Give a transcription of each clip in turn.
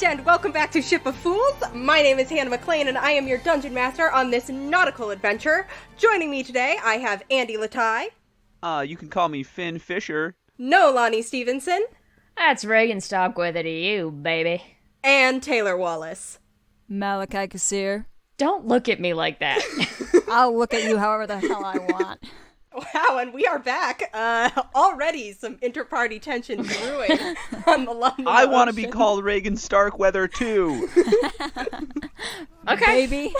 and welcome back to Ship of Fools. My name is Hannah McLean, and I am your Dungeon Master on this nautical adventure. Joining me today, I have Andy Latai. You can call me Finn Fisher. No Lonnie Stevenson. That's Regin Stockwither to you, baby. And Taylor Wallace. Malachi Kassir. Don't look at me like that. I'll look at you however the hell I want. Wow, and we are back. Already some inter-party tension brewing on the London I want to Ocean. be called Regin Starkweather, too. Okay. Baby.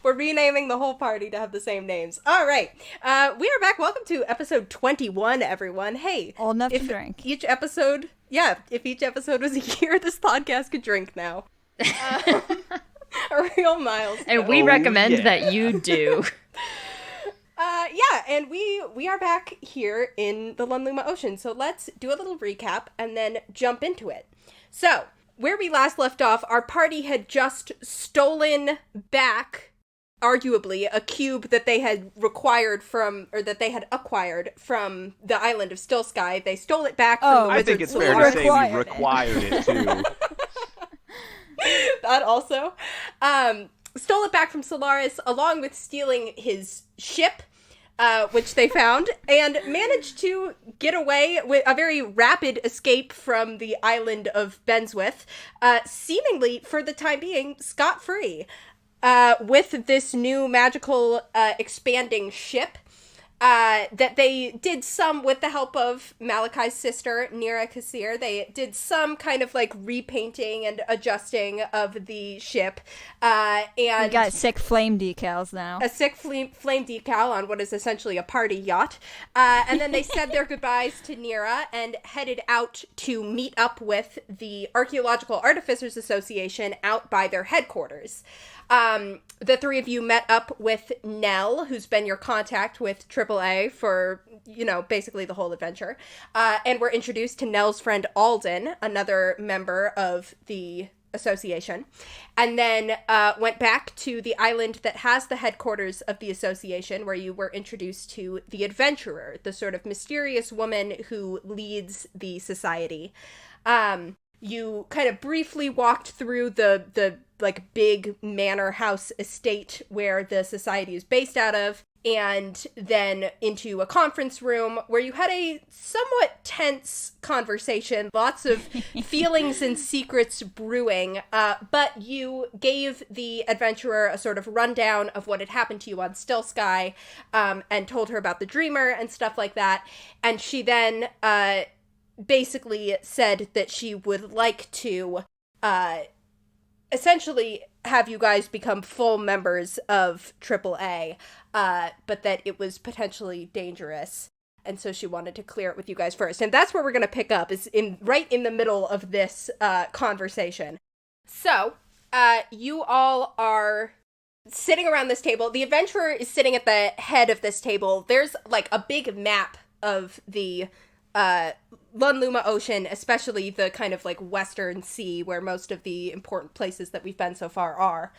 We're renaming the whole party to have the same names. All right. We are back. Welcome to episode 21, everyone. Hey. Old enough to drink. If each episode was a year, this podcast could drink now. A real milestone. And we recommend that you do. And we are back here in the Lunluma Ocean. So let's do a little recap and then jump into it. So, where we last left off, our party had just stolen back, arguably, a cube that they had acquired from the island of Still Sky. They stole it back from the I think wizard's it's fair to say we required it, too. That also. Stole it back from Solaris, along with stealing his ship, which they found, and managed to get away with a very rapid escape from the island of Benswith, seemingly, for the time being, scot-free, with this new magical expanding ship. That they did some with the help of Malachi's sister, Nira Kassir. They did some kind of like repainting and adjusting of the ship. And we got sick flame decals now. A sick flame decal on what is essentially a party yacht. And then they said their goodbyes to Nira and headed out to meet up with the Archaeological Artificers Association out by their headquarters. The three of you met up with Nell, who's been your contact with AAA for, basically the whole adventure, and were introduced to Nell's friend Alden, another member of the association, and then went back to the island that has the headquarters of the association, where you were introduced to the Adventurer, the sort of mysterious woman who leads the society. You kind of briefly walked through the like big manor house estate where the society is based out of, and then into a conference room where you had a somewhat tense conversation, lots of feelings and secrets brewing, but you gave the adventurer a sort of rundown of what had happened to you on Still Sky, and told her about the dreamer and stuff like that, and she then basically said that she would like to essentially have you guys become full members of AAA, but that it was potentially dangerous, and so she wanted to clear it with you guys first. And that's where we're going to pick up, is right in the middle of this conversation. So, you all are sitting around this table. The adventurer is sitting at the head of this table. There's like a big map of the Lunluma Ocean, especially the kind of like Western Sea where most of the important places that we've been so far are,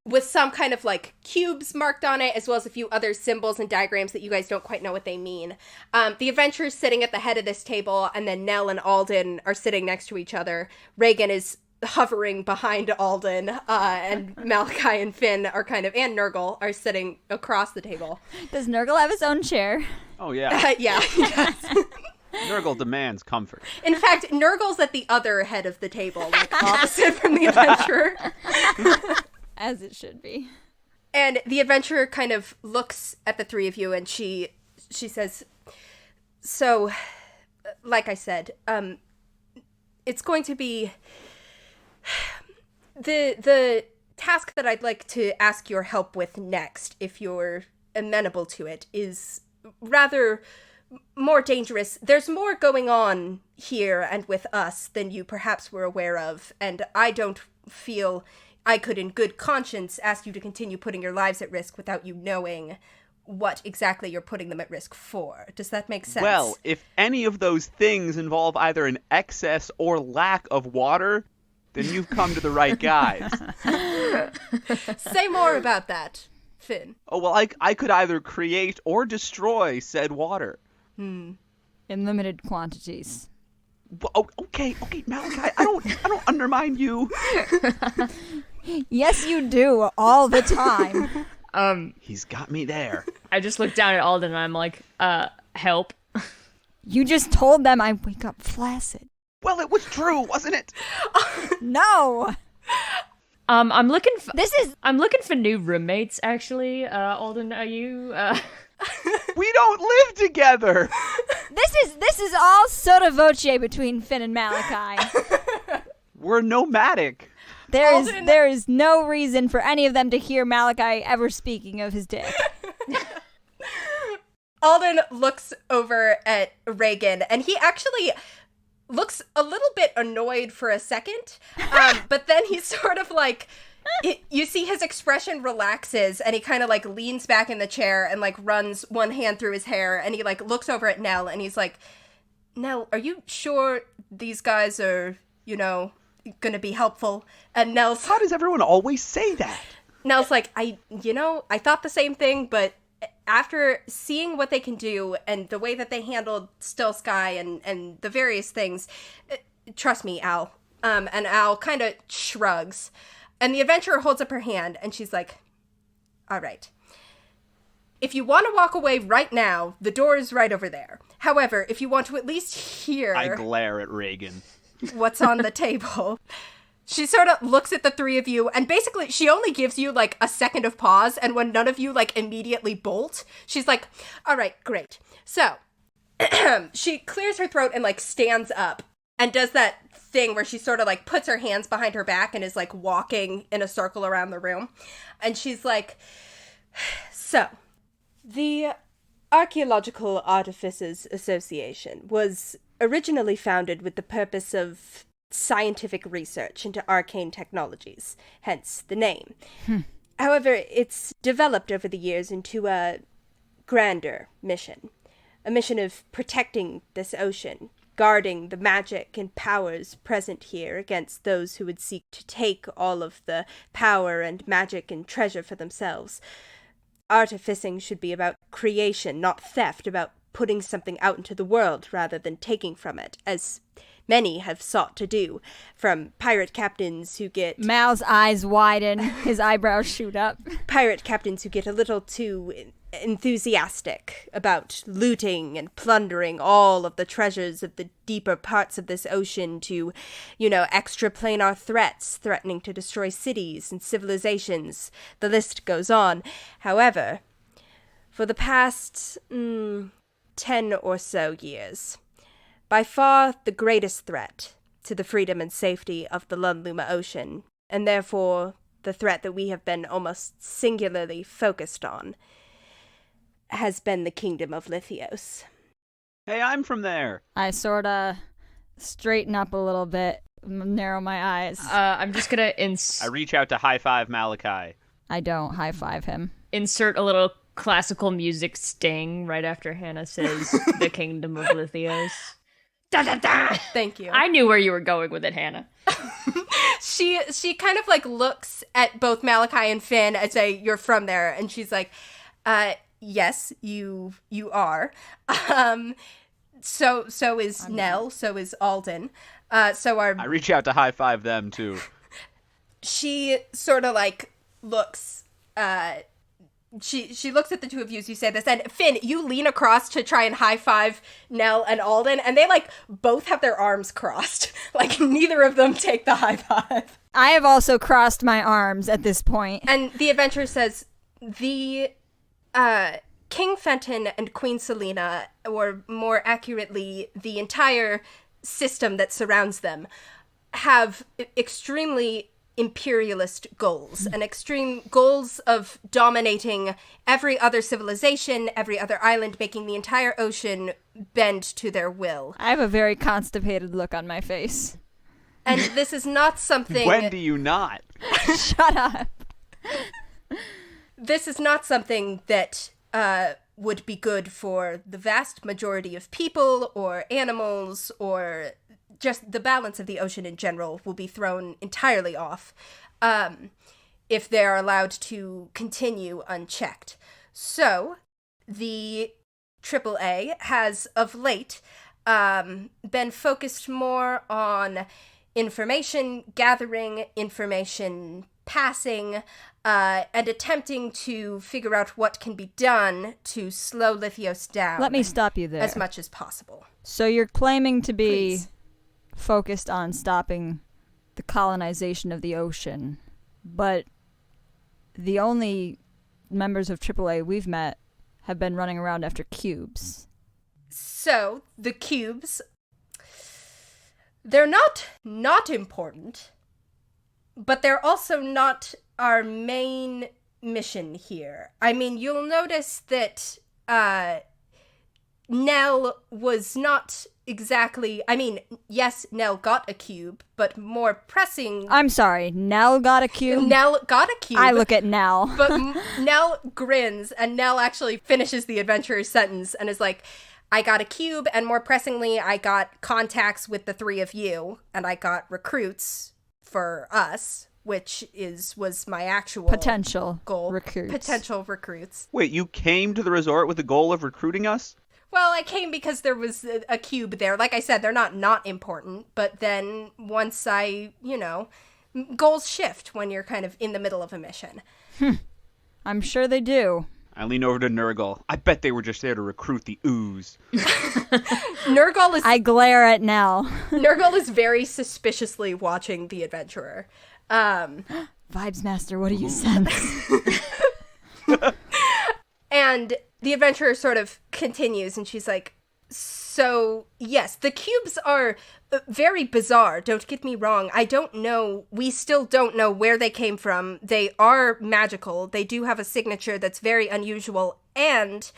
with some kind of like cubes marked on it, as well as a few other symbols and diagrams that you guys don't quite know what they mean. The adventurer's sitting at the head of this table, and then Nell and Alden are sitting next to each other. Regin is hovering behind Alden, and Malachi and Finn are and Nurgle are sitting across the table. Does Nurgle have his own chair? Oh, yeah. Yeah, he does. Nurgle demands comfort. In fact, Nurgle's at the other head of the table, like opposite from the adventurer. As it should be. And the adventurer kind of looks at the three of you, and she says, so, like I said, it's going to be the task that I'd like to ask your help with next, if you're amenable to it, is rather more dangerous. There's more going on here and with us than you perhaps were aware of, and I don't feel I could in good conscience ask you to continue putting your lives at risk without you knowing what exactly you're putting them at risk for. Does that make sense? Well, if any of those things involve either an excess or lack of water, then you've come to the right guys. Say more about that, Finn. Oh, well, I could either create or destroy said water. In limited quantities. Okay, Malachi, I don't undermine you. Yes, you do, all the time. He's got me there. I just look down at Alden and I'm like, help. You just told them I wake up flaccid. Well, it was true, wasn't it? No! I'm looking for This is... I'm looking for new roommates, actually. Alden, are you, We don't live together. This is all sotto voce between Finn and Malachi. We're nomadic. There is no reason for any of them to hear Malachi ever speaking of his dick. Alden looks over at Regin, and he actually looks a little bit annoyed for a second, but then he's sort of like, you see his expression relaxes, and he kind of like leans back in the chair and like runs one hand through his hair, and he like looks over at Nell, and he's like, Nell, are you sure these guys are, gonna be helpful? And Nell's... How does everyone always say that? Nell's like, I thought the same thing, but after seeing what they can do and the way that they handled Still Sky and the various things, trust me, Al. And Al kind of shrugs. And the adventurer holds up her hand, and she's like, all right. If you want to walk away right now, the door is right over there. However, if you want to at least hear... I glare at Regin. ...what's on the table... She sort of looks at the three of you, and basically she only gives you, like, a second of pause, and when none of you, like, immediately bolt, she's like, all right, great. So, she clears her throat and, like, stands up, and does that thing where she sort of, like, puts her hands behind her back and is, like, walking in a circle around the room. And she's like, so, the Archaeological Artificers Association was originally founded with the purpose of scientific research into arcane technologies, hence the name. However, it's developed over the years into a grander mission, a mission of protecting this ocean, guarding the magic and powers present here against those who would seek to take all of the power and magic and treasure for themselves. Artificing should be about creation, not theft, about putting something out into the world rather than taking from it, as many have sought to do, from pirate captains who get... Mal's eyes widen, his eyebrows shoot up. Pirate captains who get a little too enthusiastic about looting and plundering all of the treasures of the deeper parts of this ocean to, extraplanar threats threatening to destroy cities and civilizations. The list goes on. However, for the past 10 or so years, by far the greatest threat to the freedom and safety of the Lunluma Ocean, and therefore the threat that we have been almost singularly focused on, has been the Kingdom of Lithios. Hey, I'm from there. I sorta straighten up a little bit, narrow my eyes. I'm just gonna I reach out to high-five Malachi. I don't high-five him. insert a little classical music sting right after Hannah says the Kingdom of Lithios. Da, da, da. Thank you. I knew where you were going with it, Hannah. She kind of like looks at both Malachi and Finn and say, "You're from there," and she's like, "Yes, you are." So is Nell. So is Alden. I reach out to high five them too. She sort of like looks. She looks at the two of you as you say this, and Finn, you lean across to try and high five Nell and Alden, and they like both have their arms crossed. Like neither of them take the high five. I have also crossed my arms at this point. And the adventurer says, the King Fenton and Queen Selena, or more accurately, the entire system that surrounds them, have extremely imperialist goals, and extreme goals of dominating every other civilization, every other island, making the entire ocean bend to their will. I have a very constipated look on my face. And this is not something... When do you not? Shut up. This is not something that would be good for the vast majority of people or animals, or just the balance of the ocean in general will be thrown entirely off if they're allowed to continue unchecked. So, the AAA has of late been focused more on information gathering, information passing, and attempting to figure out what can be done to slow Lithios down. Let me stop you there. As much as possible. So you're claiming to be Please. focused on stopping the colonization of the ocean, but the only members of AAA we've met have been running around after cubes. So, the cubes, they're not important, but they're also not our main mission here. I mean, you'll notice that Nell was not exactly... I mean, yes, Nell got a cube, but more pressing... I'm sorry, Nell got a cube? Nell got a cube. I look at Nell. But Nell grins, and Nell actually finishes the adventurer's sentence and is like, I got a cube, and more pressingly, I got contacts with the three of you, and I got recruits for us, which was my actual Potential goal. recruits. Potential recruits. Wait, you came to the resort with the goal of recruiting us? Well, I came because there was a cube there. Like I said, they're not important, but then once goals shift when you're kind of in the middle of a mission. I'm sure they do. I lean over to Nurgle. I bet they were just there to recruit the ooze. Nurgle is... I glare at Nell. Nurgle is very suspiciously watching the adventurer. Vibes Master, what do you sense? And the adventurer sort of continues, and she's like, so, yes, the cubes are very bizarre, don't get me wrong. I don't know, we still don't know where they came from. They are magical. They do have a signature that's very unusual, and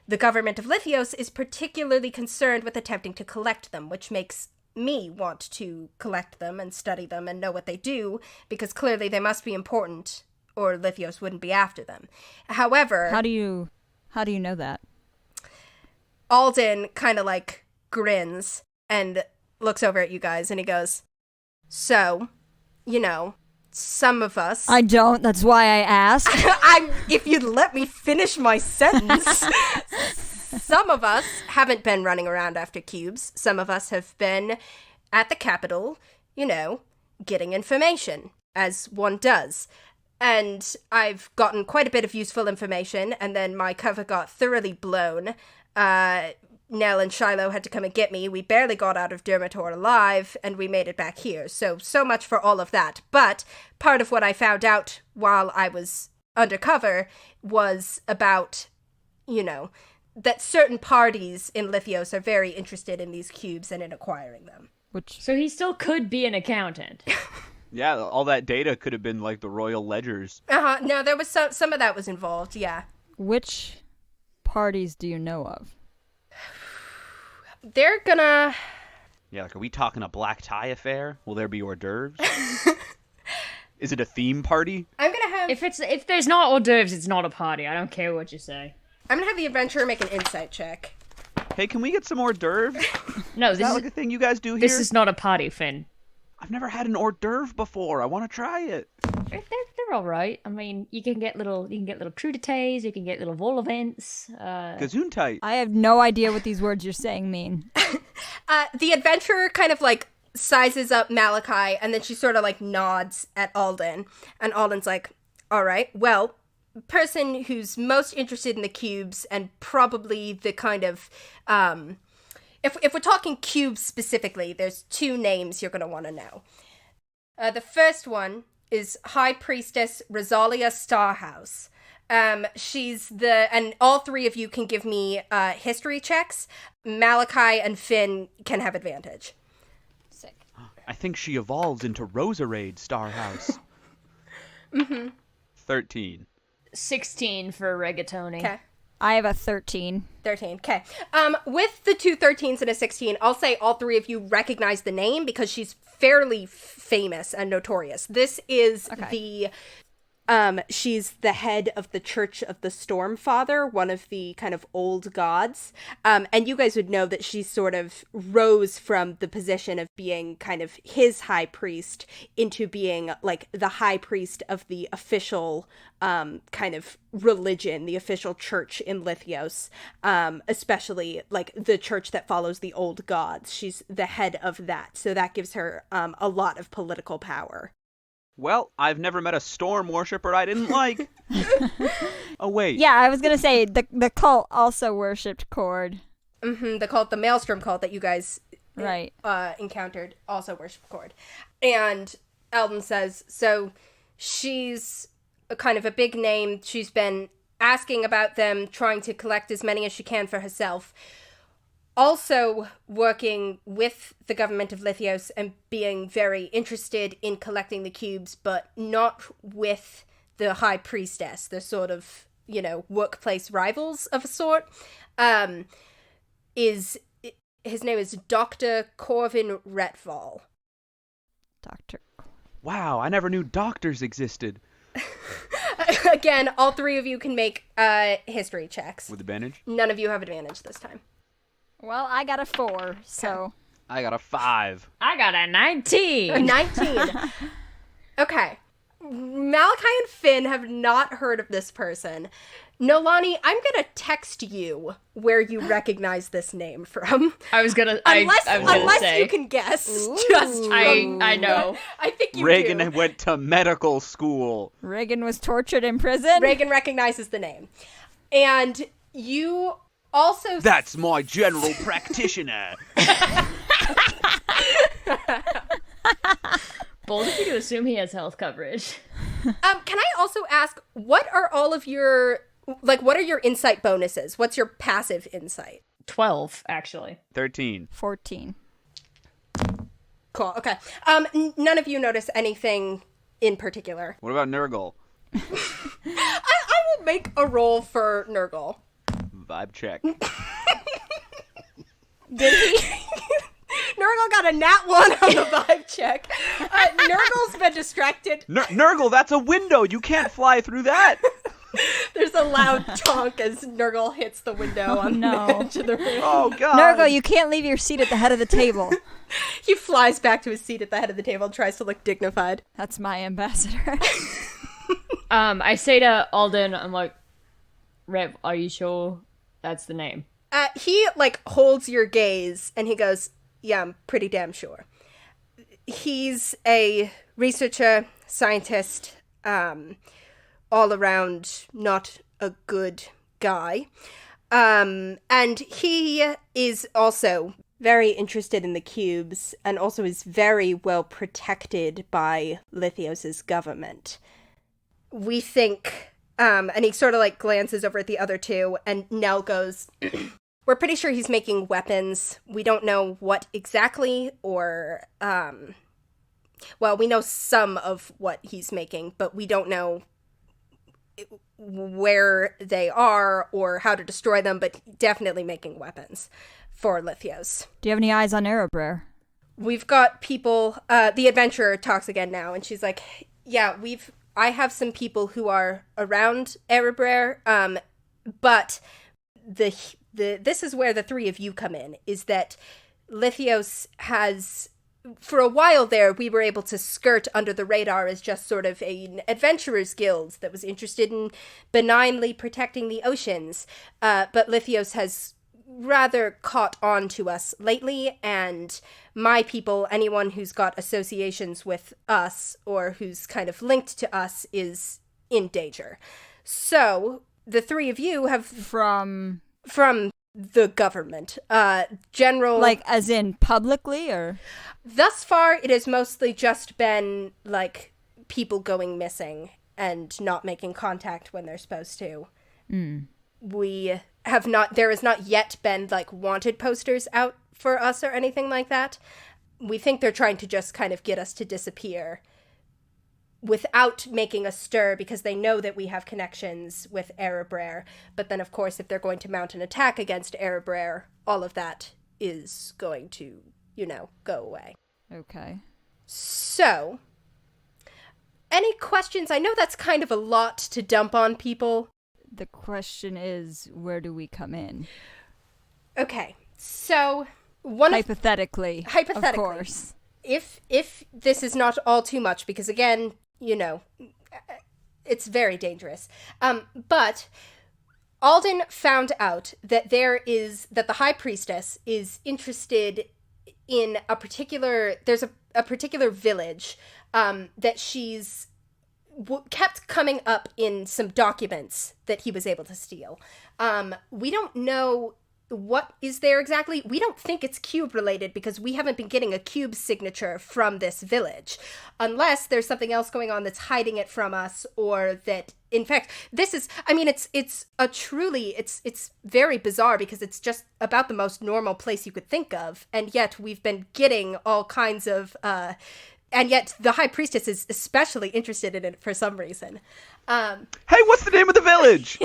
the government of Lithios is particularly concerned with attempting to collect them, which makes me want to collect them and study them and know what they do, because clearly they must be important, or Lithios wouldn't be after them. However... How do you know that? Alden kind of like grins and looks over at you guys and he goes, so, some of us... I don't, that's why I asked. If you'd let me finish my sentence. Some of us haven't been running around after cubes. Some of us have been at the capital, getting information, as one does. And I've gotten quite a bit of useful information, and then my cover got thoroughly blown. Nell and Shiloh had to come and get me. We barely got out of Dermator alive, and we made it back here. So much for all of that. But part of what I found out while I was undercover was about, that certain parties in Lithios are very interested in these cubes and in acquiring them. So he still could be an accountant. Yeah, all that data could have been like the royal ledgers. No, there was some of that was involved, yeah. Which parties do you know of? They're gonna... Yeah, like, are we talking a black tie affair? Will there be hors d'oeuvres? Is it a theme party? I'm gonna have... If there's not hors d'oeuvres, it's not a party. I don't care what you say. I'm gonna have the adventurer make an insight check. Hey, can we get some hors d'oeuvres? No, Is that like a thing you guys do here? This is not a party, Finn. I've never had an hors d'oeuvre before. I want to try it. They're all right. I mean, you can get little crudités, you can get little vol events. Gesundheit. I have no idea what these words you're saying mean. The adventurer kind of like sizes up Malachi, and then she sort of like nods at Alden, and Alden's like, all right, well, person who's most interested in the cubes and probably the kind of if we're talking cubes specifically, there's two names you're going to want to know. The first one is High Priestess Rosalia Starhouse. She's and all three of you can give me history checks. Malachi and Finn can have advantage. Sick. I think she evolves into Roserade Starhouse. 13. 16 for Rigatoni. Okay. I have a 13. 13. Okay. With the two 13s and a 16, I'll say all three of you recognize the name because she's fairly famous and notorious. This is the She's the head of the Church of the Stormfather, one of the kind of old gods. And you guys would know that she sort of rose from the position of being kind of his high priest into being like the high priest of the official kind of religion, the official church in Lithios, especially like the church that follows the old gods. She's the head of that. So that gives her a lot of political power. Well, I've never met a storm worshiper I didn't like. Oh, wait. Yeah, I was going to say, the cult also worshipped Cord. Mm-hmm, the cult, the Maelstrom cult that you guys right. Encountered, also worshipped Cord. And Eldon says, so she's a kind of a big name. She's been asking about them, trying to collect as many as she can for herself. Also working with the government of Lithios and being very interested in collecting the cubes, but not with the high priestess, the sort of, you know, workplace rivals of a sort, his name is Dr. Corvin Retval. Dr. Wow, I never knew doctors existed. Again, all three of you can make history checks. With advantage? None of you have advantage this time. Well, I got a 4, so... I got a 5. I got a 19. 19. Okay. Malachi and Finn have not heard of this person. Nolani, I'm going to text you where you recognize this name from. I was gonna Unless say. you can guess. Ooh. Just from... I know. I think you Regin do. went to medical school. Regin was tortured in prison? Regin recognizes the name. And you also... That's my general practitioner. Bold of you to assume he has health coverage. Can I also ask, what are all of your... Like, what are your insight bonuses? What's your passive insight? 12, actually. 13. 14. Cool, okay. None of you notice anything in particular. What about Nurgle? I will make a roll for Nurgle. Vibe check. Did he? Nurgle got a nat 1 on the vibe check. Nurgle's been distracted. Nurgle, that's a window. You can't fly through that. There's a loud tonk as Nurgle hits the window on the edge of the room. Oh, God. Nurgle, you can't leave your seat at the head of the table. He flies back to his seat at the head of the table and tries to look dignified. That's my ambassador. I say to Alden, I'm like, Rev, are you sure that's the name? He, like, holds your gaze, and he goes, yeah, I'm pretty damn sure. He's a researcher, scientist, all around not a good guy. And he is also very interested in the cubes and also is very well protected by Lithios' government. We think, and he sort of like glances over at the other two, and Nell goes, we're pretty sure he's making weapons. We don't know what exactly, or, well, we know some of what he's making, but we don't know where they are or how to destroy them, but definitely making weapons for Lithios. Do you have any eyes on Erebrer? We've got people, the adventurer talks again now, and she's like, yeah, I have some people who are around Erebrer, but this is where the three of you come in, is that Lithios has... For a while there, we were able to skirt under the radar as just sort of an adventurers guild that was interested in benignly protecting the oceans. But Lithios has rather caught on to us lately, and my people, anyone who's got associations with us or who's kind of linked to us, is in danger. So, the three of you have... From the government. General... Like, as in publicly, or...? Thus far, it has mostly just been, like, people going missing and not making contact when they're supposed to. Mm. There has not yet been, like, wanted posters out for us or anything like that. We think they're trying to just kind of get us to disappear without making a stir, because they know that we have connections with Erebrer. But then, of course, if they're going to mount an attack against Erebrer, all of that is going to, go away. Okay. So, Any questions? I know that's kind of a lot to dump on people. The question is, where do we come in? Okay, so Hypothetically, hypothetically, of course. If this is not all too much, because again, it's very dangerous. But Alden found out that that the High Priestess is interested in there's a particular village that she's kept coming up in some documents that he was able to steal. We don't know what is there exactly. We don't think it's cube related because we haven't been getting a cube signature from this village, unless there's something else going on that's hiding it from us, or that in fact this is, I mean, it's very bizarre because it's just about the most normal place you could think of, and yet we've been getting all kinds of and yet the High Priestess is especially interested in it for some reason. Hey, what's the name of the village?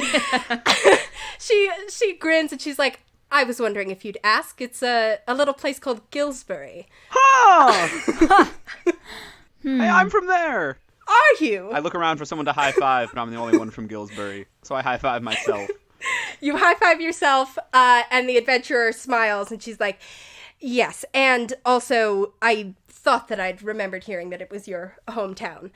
She grins and she's like, I was wondering if you'd ask. It's a little place called Gillsbury. Huh! Hey, I'm from there. Are you? I look around for someone to high five, but I'm the only one from Gillsbury, so I high five myself. You high five yourself, and the adventurer smiles, and she's like, yes, and also I thought that I'd remembered hearing that it was your hometown.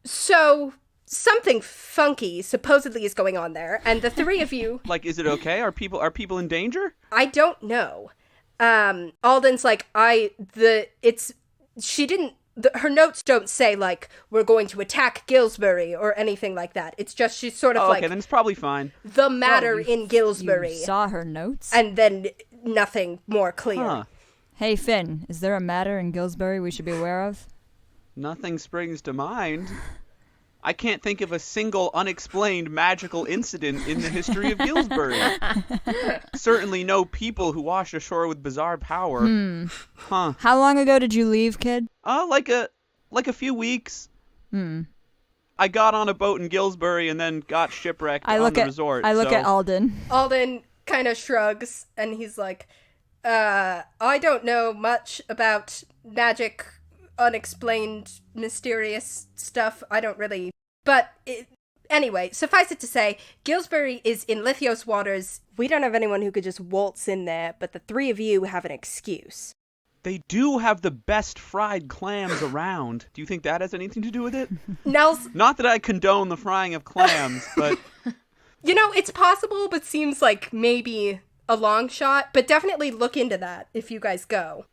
So something funky supposedly is going on there, and the three of you... Like, is it okay? Are people in danger? I don't know. Alden's like, her notes don't say, like, we're going to attack Gillsbury or anything like that. It's just, she's sort of okay, then it's probably fine. the matter in Gillsbury. You saw her notes? And then nothing more clear. Huh. Hey, Finn, is there a matter in Gillsbury we should be aware of? Nothing springs to mind. I can't think of a single unexplained magical incident in the history of Gillsbury. Certainly no people who washed ashore with bizarre power. Huh. How long ago did you leave, kid? Like a few weeks. I got on a boat in Gillsbury and then got shipwrecked on the resort. I look at Alden. Alden kind of shrugs, and he's like, I don't know much about magic, unexplained, mysterious stuff. I don't really... But anyway, suffice it to say, Gillsbury is in Lithios waters. We don't have anyone who could just waltz in there, but the three of you have an excuse. They do have the best fried clams around. Do you think that has anything to do with it? Nels... Not that I condone the frying of clams, but... it's possible, but seems like maybe a long shot. But definitely look into that if you guys go.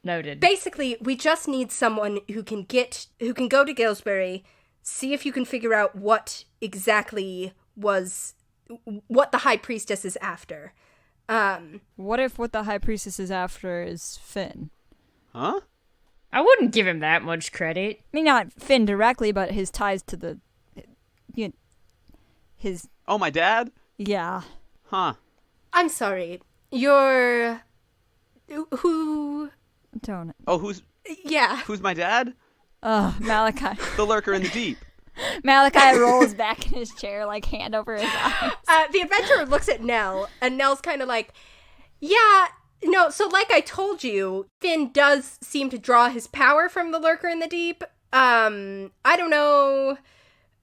Noted. Basically, we just need someone who can go to Gillsbury, see if you can figure out what exactly what the High Priestess is after. What if what the High Priestess is after is Finn? Huh? I wouldn't give him that much credit. I mean, not Finn directly, but his ties to the... his... Oh, my dad? Yeah. Huh. I'm sorry. You're... Who... Don't... Oh, who's my dad? Malachi. The lurker in the deep. Malachi rolls back in his chair, like, hand over his eyes. The adventurer looks at Nell, and Nell's kind of like, yeah, no, so like I told you, Finn does seem to draw his power from the lurker in the deep. I don't know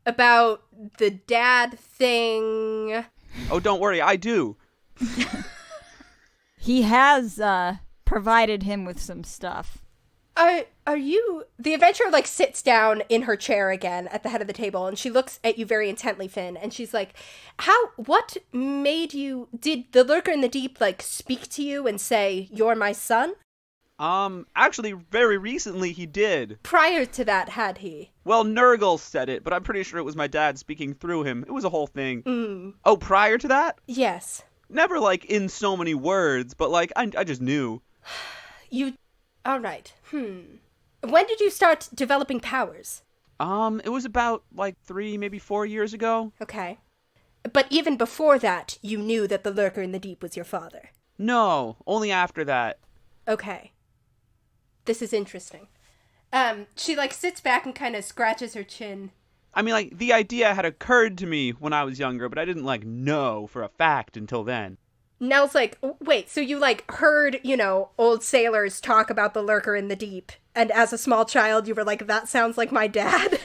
about the dad thing. Oh, don't worry, I do. He has, provided him with some stuff. Are you... The adventurer, like, sits down in her chair again at the head of the table, and she looks at you very intently, Finn, and she's like, what made you... Did the lurker in the deep, like, speak to you and say, you're my son? Actually, very recently he did. Prior to that, had he? Well, Nurgle said it, but I'm pretty sure it was my dad speaking through him. It was a whole thing. Oh, prior to that? Yes. Never, like, in so many words, but, like, I just knew. You... All right. When did you start developing powers? It was about, like, 3, maybe 4 years ago. Okay. But even before that, you knew that the lurker in the deep was your father? No, only after that. Okay. This is interesting. She, like, sits back and kind of scratches her chin. I mean, like, the idea had occurred to me when I was younger, but I didn't, like, know for a fact until then. Nell's like, wait, so you, like, heard, old sailors talk about the lurker in the deep, and as a small child you were like, that sounds like my dad?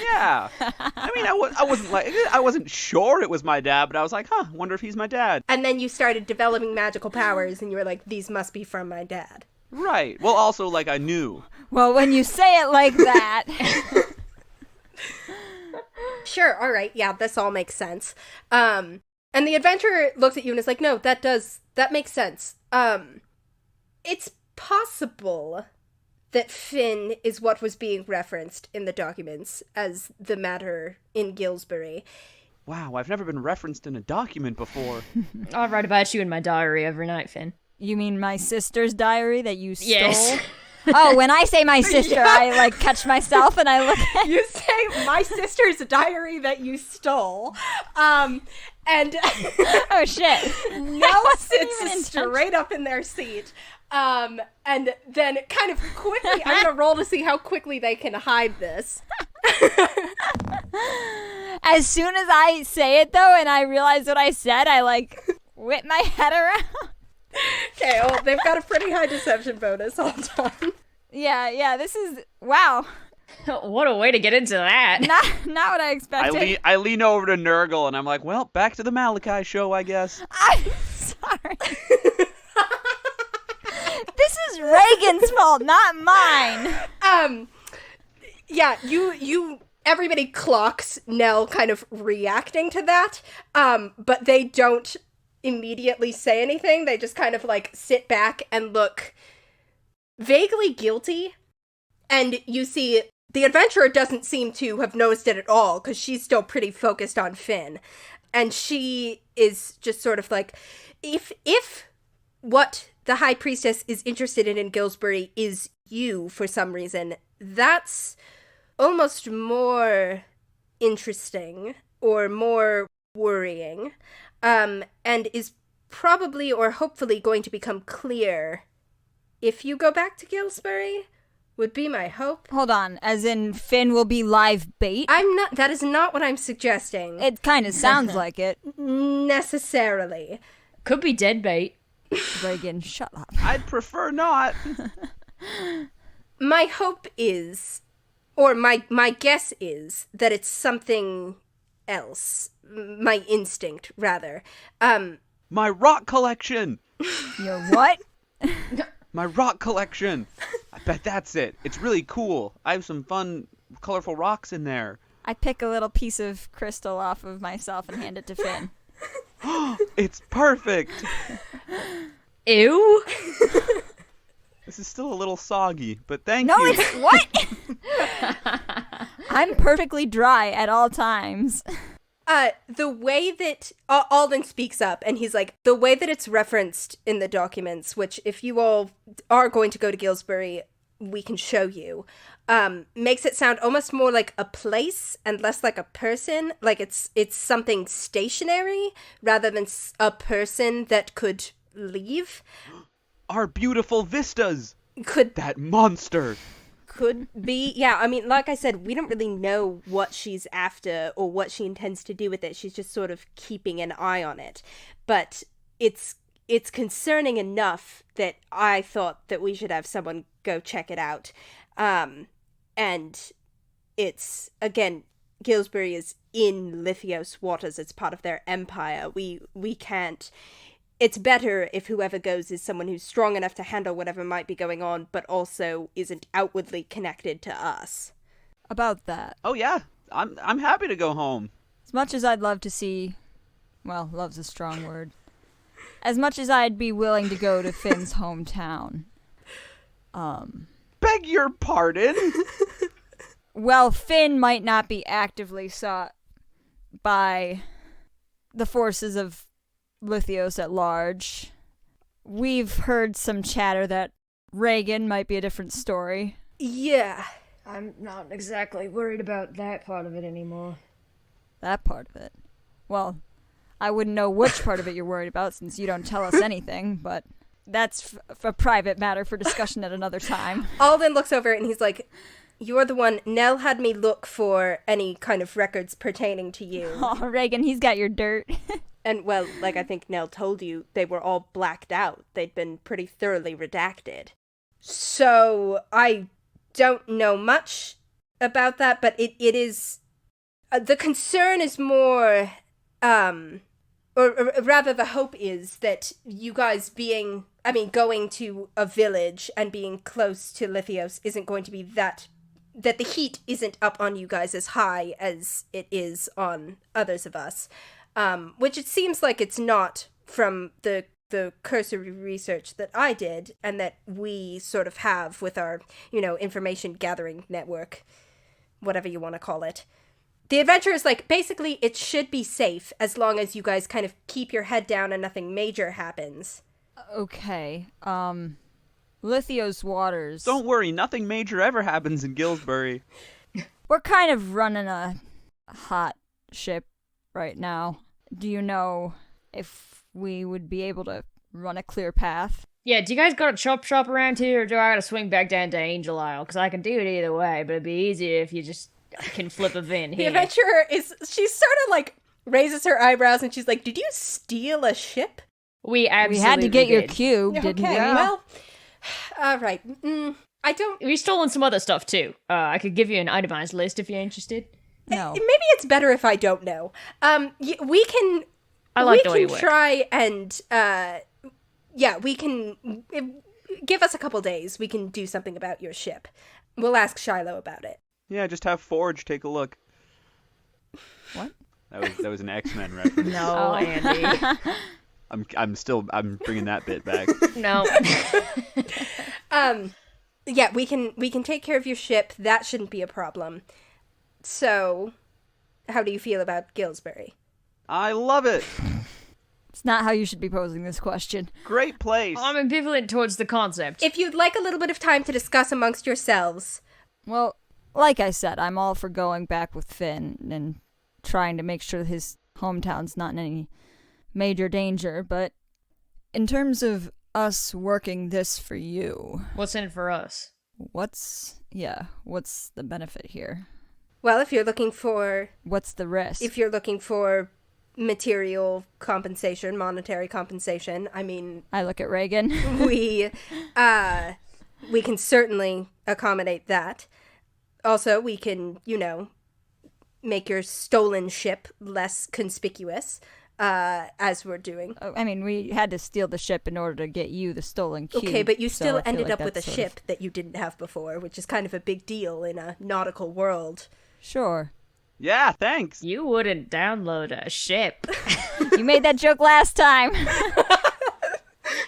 Yeah. I mean, I wasn't sure it was my dad, but I was like, wonder if he's my dad. And then you started developing magical powers, and you were like, these must be from my dad. Right. Well, also, like, I knew. Well, when you say it like that... Sure, all right, yeah, this all makes sense. And the adventurer looks at you and is like, no, that makes sense. It's possible that Finn is what was being referenced in the documents as the matter in Gillsbury. Wow, I've never been referenced in a document before. I write about you in my diary every night, Finn. You mean my sister's diary that you stole? Yes. Oh, when I say my sister, yeah. I, like, catch myself and I look at... You say, my sister's diary that you stole. And... oh, shit. Nell sits straight up in their seat. And then kind of quickly, I'm going to roll to see how quickly they can hide this. As soon as I say it, though, and I realize what I said, I, like, whip my head around. Okay, well, they've got a pretty high deception bonus. Hold on. Yeah, this is... Wow. What a way to get into that. Not what I expected. I lean over to Nurgle, and I'm like, well, back to the Malachi show, I guess. I'm sorry. This is Regin's fault, not mine. Yeah, you everybody clocks Nell kind of reacting to that, but they don't immediately say anything. They just kind of, like, sit back and look vaguely guilty, and you see the adventurer doesn't seem to have noticed it at all, because she's still pretty focused on Finn, and she is just sort of like, if what the High Priestess is interested in Gillsbury is you for some reason, that's almost more interesting or more worrying, and is probably or hopefully going to become clear if you go back to Gillsbury, would be my hope. Hold on, as in Finn will be live bait? That is not what I'm suggesting. It kind of sounds like it. Necessarily. Could be dead bait. Regin, shut up. I'd prefer not. My hope is, or my guess is, that it's something else. My instinct, rather. My rock collection! Your what? My rock collection! I bet that's it. It's really cool. I have some fun, colorful rocks in there. I pick a little piece of crystal off of myself and hand it to Finn. It's perfect! Ew! This is still a little soggy, but thank no, you. No, it's... What? I'm perfectly dry at all times. The way that Alden speaks up, and he's like, the way that it's referenced in the documents, which if you all are going to go to Gillsbury, we can show you, makes it sound almost more like a place and less like a person. Like it's something stationary rather than a person that could leave. Our beautiful vistas! Could that monster! Could be. Yeah, I mean, like I said, we don't really know what she's after or what she intends to do with it. She's just sort of keeping an eye on it. But it's concerning enough that I thought that we should have someone go check it out. And it's, again, Gillsbury is in Lithios waters. It's part of their empire. We can't... It's better if whoever goes is someone who's strong enough to handle whatever might be going on, but also isn't outwardly connected to us. About that. Oh yeah, I'm happy to go home. As much as I'd love to see, well, love's a strong word. As much as I'd be willing to go to Finn's hometown. Beg your pardon? Well, Finn might not be actively sought by the forces of Lithios at large. We've heard some chatter that Regin might be a different story. Yeah. I'm not exactly worried about that part of it anymore. That part of it? Well, I wouldn't know which part of it you're worried about since you don't tell us anything, but that's a private matter for discussion at another time. Alden looks over and he's like, you're the one. Nell had me look for any kind of records pertaining to you. Oh, Regin, he's got your dirt. And, well, like I think Nell told you, they were all blacked out. They'd been pretty thoroughly redacted. So, I don't know much about that, but it is... the concern is more... or rather, the hope is that you guys going to a village and being close to Lithios isn't going to be that the heat isn't up on you guys as high as it is on others of us. Which it seems like it's not from the cursory research that I did and that we sort of have with our, information gathering network, whatever you want to call it. The adventure is basically it should be safe as long as you guys kind of keep your head down and nothing major happens. Okay. Lithios waters. Don't worry, nothing major ever happens in Gillsbury. We're kind of running a hot ship right now. Do you know if we would be able to run a clear path? Yeah, do you guys got a chop shop around here, or do I gotta swing back down to Angel Isle? Because I can do it either way, but it'd be easier if you just can flip a VIN here. The adventurer she sort of raises her eyebrows and she's like, did you steal a ship? We absolutely had to get your did. cube, didn't we? Well, alright. I don't... We've stolen some other stuff, too. I could give you an itemized list if you're interested. No. Maybe it's better if I don't know. We can... I like the way we you can work. try and... we can... Give us a couple days. We can do something about your ship. We'll ask Shiloh about it. Yeah, just have Forge take a look. What? That was an X-Men reference. No, Andy. I'm bringing that bit back. No. Yeah, we can take care of your ship. That shouldn't be a problem. So, how do you feel about Gillsbury? I love it. It's not how you should be posing this question. Great place. I'm ambivalent towards the concept. If you'd like a little bit of time to discuss amongst yourselves. Well, like I said, I'm all for going back with Finn and trying to make sure his hometown's not in any major danger, but in terms of us working this for you... What's in it for us? What's the benefit here? Well, if you're looking for... What's the risk? If you're looking for material compensation, monetary compensation, I mean... I look at Regin. we can certainly accommodate that. Also, we can, make your stolen ship less conspicuous, as we're doing. I mean, we had to steal the ship in order to get you the stolen cube. Okay, but you so still I feel ended like up with a that's ship that you didn't have before, which is kind of a big deal in a nautical world. Sure. Yeah, thanks. You wouldn't download a ship. You made that joke last time.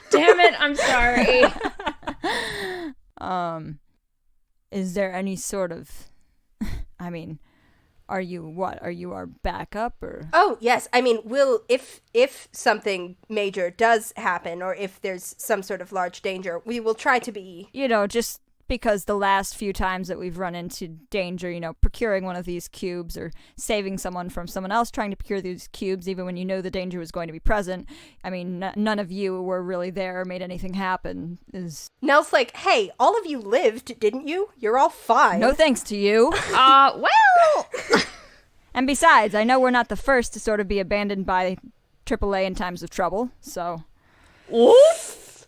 Damn it, I'm sorry. Is there any sort of... I mean, are you our backup, or... Oh, yes. I mean, if something major does happen, or if there's some sort of large danger, we will try to be... just because the last few times that we've run into danger, procuring one of these cubes or saving someone from someone else trying to procure these cubes, even when the danger was going to be present, I mean, none of you were really there or made anything happen. Nell's like, hey, all of you lived, didn't you? You're all fine. No thanks to you. Well... And besides, I know we're not the first to sort of be abandoned by AAA in times of trouble, so... What's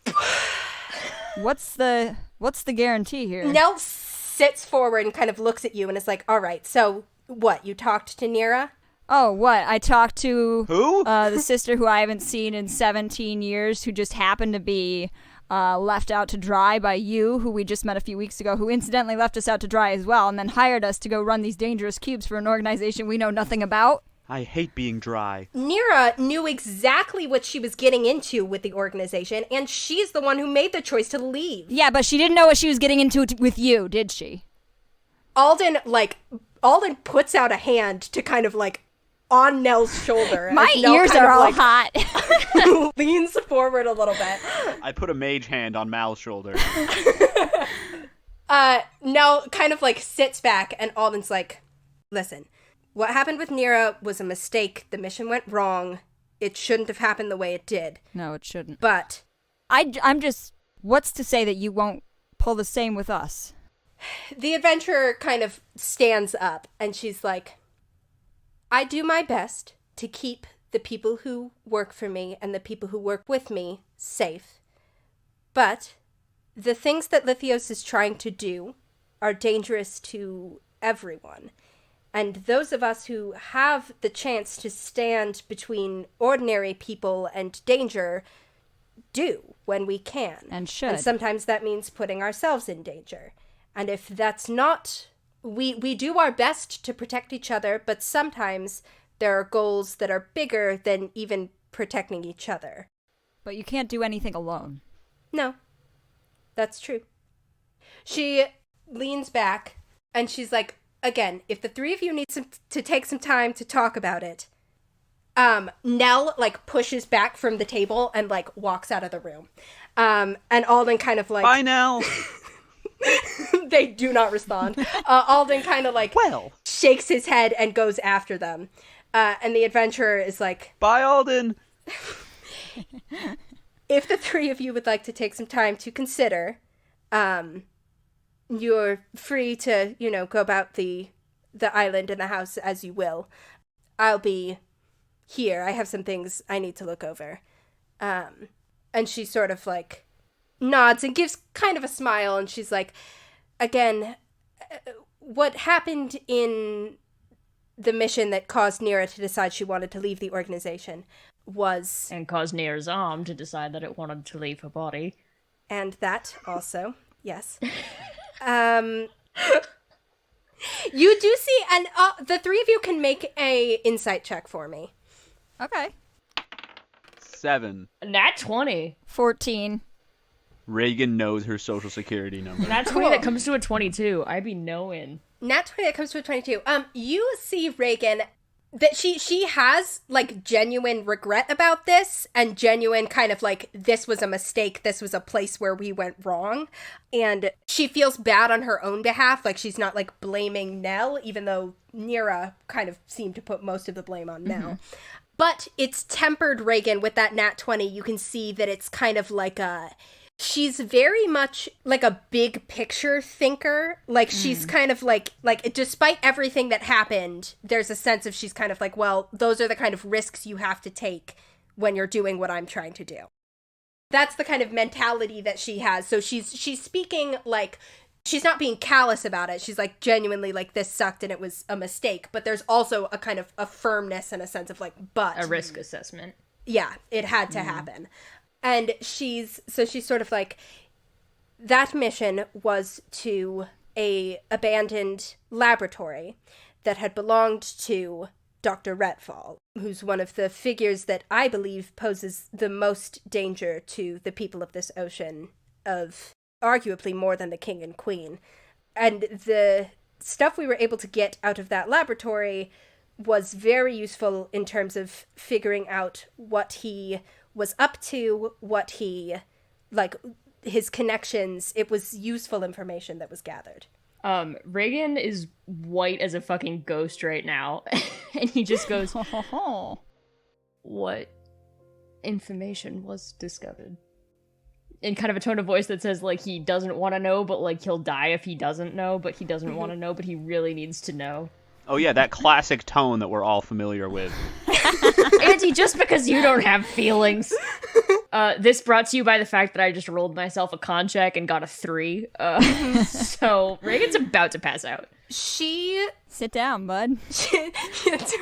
the guarantee here? Nell sits forward and kind of looks at you and is like, all right, so what, you talked to Nira? Oh, what? I talked to... Who? The sister who I haven't seen in 17 years, who just happened to be left out to dry by you, who we just met a few weeks ago, who incidentally left us out to dry as well, and then hired us to go run these dangerous cubes for an organization we know nothing about. I hate being dry. Nira knew exactly what she was getting into with the organization, and she's the one who made the choice to leave. Yeah, but she didn't know what she was getting into with you, did she? Alden puts out a hand to kind of on Nell's shoulder. My ears are all hot. Leans forward a little bit. I put a mage hand on Mal's shoulder. Nell kind of sits back, and Alden's like, listen, what happened with Nira was a mistake. The mission went wrong. It shouldn't have happened the way it did. No, it shouldn't. But I'm just... What's to say that you won't pull the same with us? The adventurer kind of stands up, and she's like, I do my best to keep the people who work for me and the people who work with me safe. But the things that Lithios is trying to do are dangerous to everyone. And those of us who have the chance to stand between ordinary people and danger do when we can. And should. And sometimes that means putting ourselves in danger. And if that's not... We do our best to protect each other, but sometimes there are goals that are bigger than even protecting each other. But you can't do anything alone. No, that's true. She leans back and she's like, again, if the three of you need to take some time to talk about it, Nell, like, pushes back from the table and, like, walks out of the room. And Alden kind of, like... Bye, Nell! They do not respond. Alden kind of, like, shakes his head and goes after them. And the adventurer is like... Bye, Alden! If the three of you would like to take some time to consider, you're free to, go about the island and the house as you will. I'll be here. I have some things I need to look over. And she sort of, like, nods and gives kind of a smile, and she's like, again, what happened in the mission that caused Nira to decide she wanted to leave the organization was... And caused Nira's arm to decide that it wanted to leave her body. And that also, yes. You do see, and the three of you can make a insight check for me. Okay. 7. Nat 20. 14. Regin knows her social security number. Nat 20 that comes to a 22. I be knowing. Nat 20 that comes to a 22. You see Regin, that she has, like, genuine regret about this, and genuine kind of, like, this was a mistake, this was a place where we went wrong, and she feels bad on her own behalf, like, she's not, like, blaming Nell, even though Nira kind of seemed to put most of the blame on Nell. Mm-hmm. But it's tempered Regin with that Nat 20. You can see that it's kind of like she's very much like a big picture thinker. Like, she's kind of like despite everything that happened, there's a sense of she's kind of like, well, those are the kind of risks you have to take when you're doing what I'm trying to do. That's the kind of mentality that she has. So she's speaking like, she's not being callous about it. She's like, genuinely, like, this sucked and it was a mistake. But there's also a kind of a firmness and a sense of, like, but... A risk assessment. Yeah, it had to happen. And she's sort of like, that mission was to a abandoned laboratory that had belonged to Dr. Retfall, who's one of the figures that I believe poses the most danger to the people of this ocean, of arguably more than the king and queen. And the stuff we were able to get out of that laboratory was very useful in terms of figuring out what he was up to, what he, like, his connections. It was useful information that was gathered. Regin is white as a fucking ghost right now, and he just goes, what information was discovered? In kind of a tone of voice that says, like, he doesn't want to know, but, like, he'll die if he doesn't know, but he doesn't want to know, but he really needs to know. Oh yeah, that classic tone that we're all familiar with. Auntie, just because you don't have feelings. This brought to you by the fact that I just rolled myself a con check and got a 3. So Regin's about to pass out. Sit down, bud.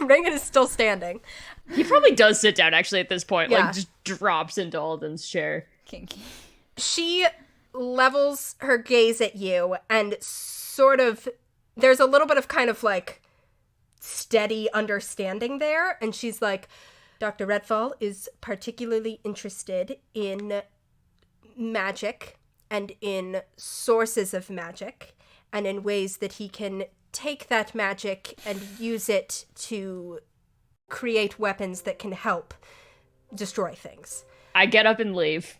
Regin is still standing. He probably does sit down, actually, at this point. Yeah. Like, just drops into Alden's chair. Kinky. She levels her gaze at you and sort of, there's a little bit of kind of, like, steady understanding there, and she's like, Dr. Retfall is particularly interested in magic and in sources of magic and in ways that he can take that magic and use it to create weapons that can help destroy things. I get up and leave.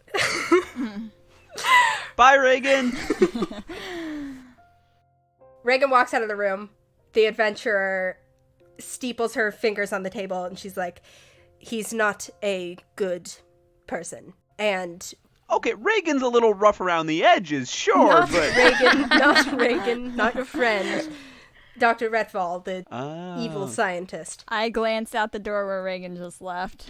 Bye, Regin! Regin walks out of the room. The adventurer steeples her fingers on the table, and she's like, he's not a good person. And... Okay, Regin's a little rough around the edges, sure, not but... Regin, not your friend. Dr. Retval, the Oh. evil scientist. I glanced out the door where Regin just left.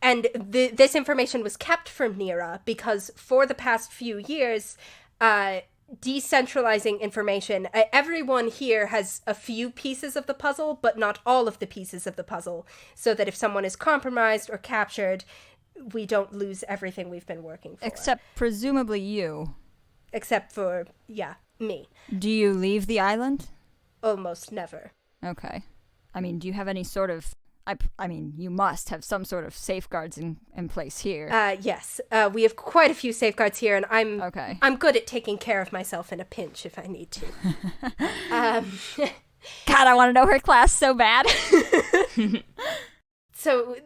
And this information was kept from Nira because for the past few years, decentralizing information, everyone here has a few pieces of the puzzle, but not all of the pieces of the puzzle, so that if someone is compromised or captured, we don't lose everything we've been working for. Except presumably you. Except for, me. Do you leave the island? Almost never. Okay. I mean, do you have any sort of... I mean, you must have some sort of safeguards in place here. Yes. We have quite a few safeguards here, and I'm good at taking care of myself in a pinch if I need to. God, I want to know her class so bad. So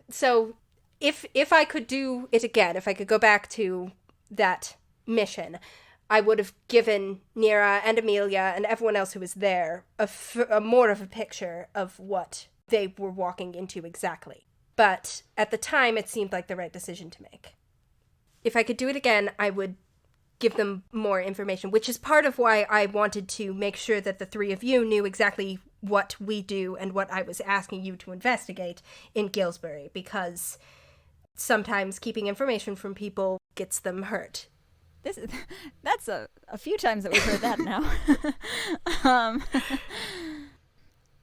if I could do it again, if I could go back to that mission, I would have given Nira and Amelia and everyone else who was there a more of a picture of what they were walking into exactly. But at the time, it seemed like the right decision to make. If I could do it again, I would give them more information, which is part of why I wanted to make sure that the three of you knew exactly what we do and what I was asking you to investigate in Gilsbury, because sometimes keeping information from people gets them hurt. That's a few times that we've heard that now.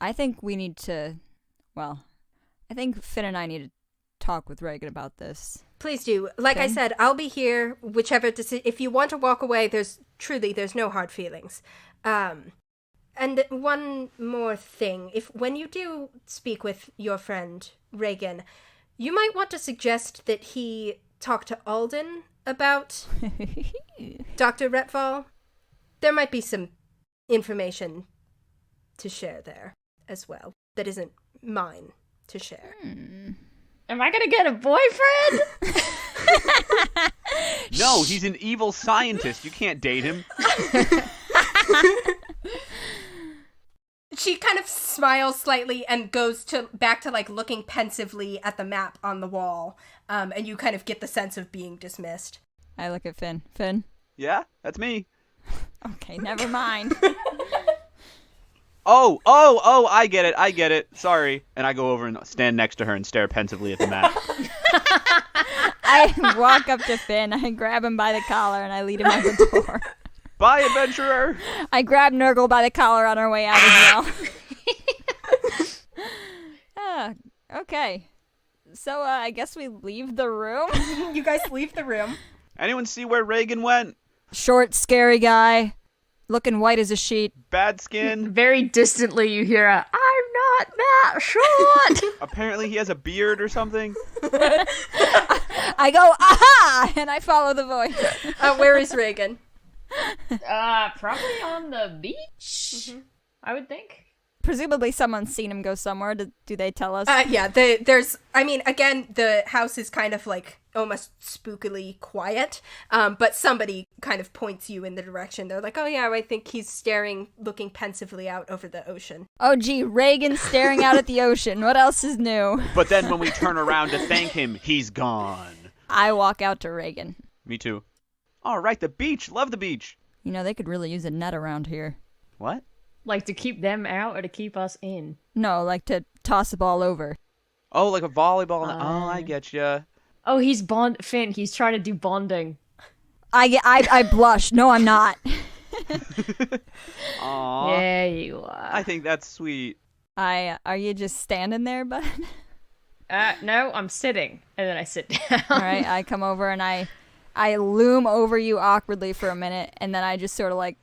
I think we need to... Well, I think Finn and I need to talk with Regin about this. Please do. Like I said, I'll be here, whichever decision. If you want to walk away, there's no hard feelings. And one more thing. When you do speak with your friend, Regin, you might want to suggest that he talk to Alden about Dr. Retval. There might be some information to share there as well that isn't mine to share. Am I gonna get a boyfriend? No, he's an evil scientist. You can't date him. She kind of smiles slightly and goes back to like looking pensively at the map on the wall, and you kind of get the sense of being dismissed. I look at Finn. Finn? Yeah, that's me. Okay, never mind. Oh, I get it. Sorry. And I go over and stand next to her and stare pensively at the map. I walk up to Finn, I grab him by the collar, and I lead him out the door. Bye, adventurer! I grab Nurgle by the collar on our way out as well. Okay. So, I guess we leave the room? You guys leave the room. Anyone see where Regin went? Short, scary guy. Looking white as a sheet. Bad skin. Very distantly you hear a, I'm not that short! Apparently he has a beard or something. I go, aha! And I follow the voice. Where is Regin? Probably on the beach, I would think. Presumably someone's seen him go somewhere. Do they tell us? Yeah, again, the house is kind of like almost spookily quiet, but somebody kind of points you in the direction. They're like, oh yeah, I think he's looking pensively out over the ocean. Oh gee, Regin's staring out at the ocean. What else is new? But then when we turn around to thank him, he's gone. I walk out to Regin. Me too. All right, the beach. Love the beach. You know, they could really use a net around here. What? Like to keep them out or to keep us in? No, like to toss a ball over. Oh, like a volleyball. Oh, I get ya. Oh, Finn, he's trying to do bonding. I blush. No, I'm not. Aw. Yeah, you are. I think that's sweet. Are you just standing there, bud? No, I'm sitting. And then I sit down. All right, I come over and I loom over you awkwardly for a minute, and then I just sort of like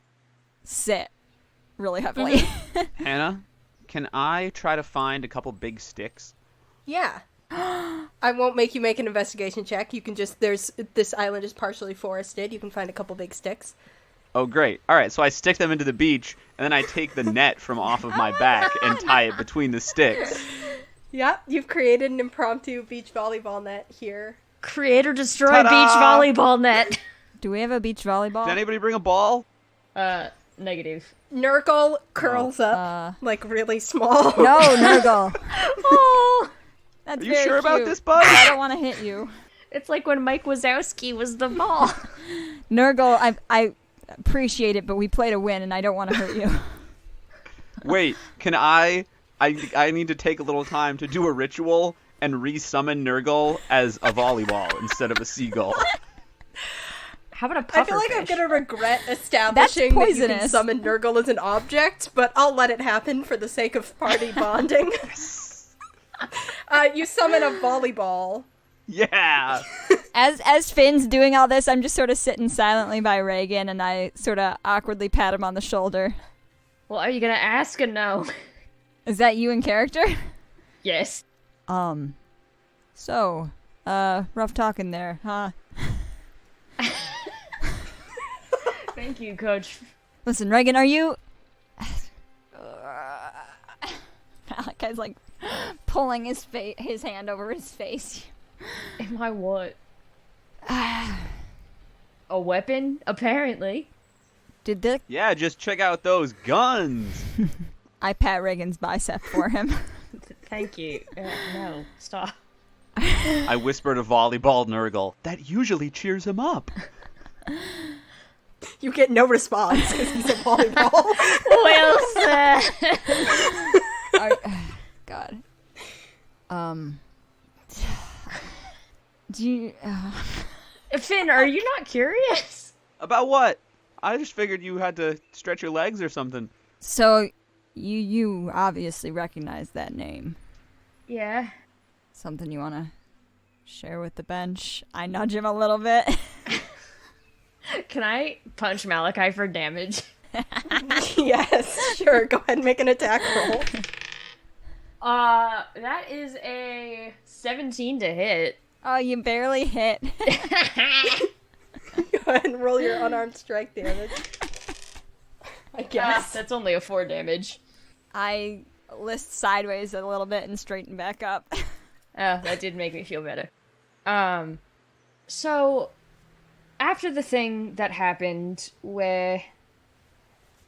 sit really heavily. Hannah, can I try to find a couple big sticks? Yeah. I won't make you make an investigation check. You can just, this island is partially forested. You can find a couple big sticks. Oh, great. All right, so I stick them into the beach, and then I take the net from off of my back and tie it between the sticks. Yep, you've created an impromptu beach volleyball net here. Creator destroy Ta-da! beach volleyball net. Do we have a beach volleyball? Did anybody bring a ball? Negative. Nurgle curls up, like really small. No, Nurgle. Oh, That's Are you very sure about cute. this, bud? I don't want to hit you. it's like when Mike Wazowski was the ball. Nurgle, I appreciate it, but we play to win, and I don't want to hurt you. Wait, can I need to take a little time to do a ritual and re-summon Nurgle as a volleyball instead of a seagull. How about a pufferfish? I feel like I'm gonna regret establishing that you can summon Nurgle as an object, but I'll let it happen for the sake of party bonding. You summon a volleyball. Yeah! As Finn's doing all this, I'm just sort of sitting silently by Regin, and I sort of awkwardly pat him on the shoulder. Well, are you gonna ask or no? Is that you in character? Yes. So, rough talking there, huh? Thank you, Coach. Listen, Regin, are you... Malachi's like pulling his hand over his face. Am I what? A weapon? Apparently. Did the... Yeah, just check out those guns! I pat Regin's bicep for him. Thank you. No, stop. I whispered to volleyball Nurgle. That usually cheers him up. You get no response because he's a volleyball. Well said. God. Do you... Finn, are you not curious? About what? I just figured you had to stretch your legs or something. So, you obviously recognize that name. Yeah. Something you want to share with the bench? I nudge him a little bit. Can I punch Malachi for damage? Yes, sure. Go ahead and make an attack roll. That is a 17 to hit. Oh, you barely hit. Go ahead and roll your unarmed strike damage. I guess. That's only a 4 damage. I list sideways a little bit and straighten back up. That did make me feel better. So, after the thing that happened where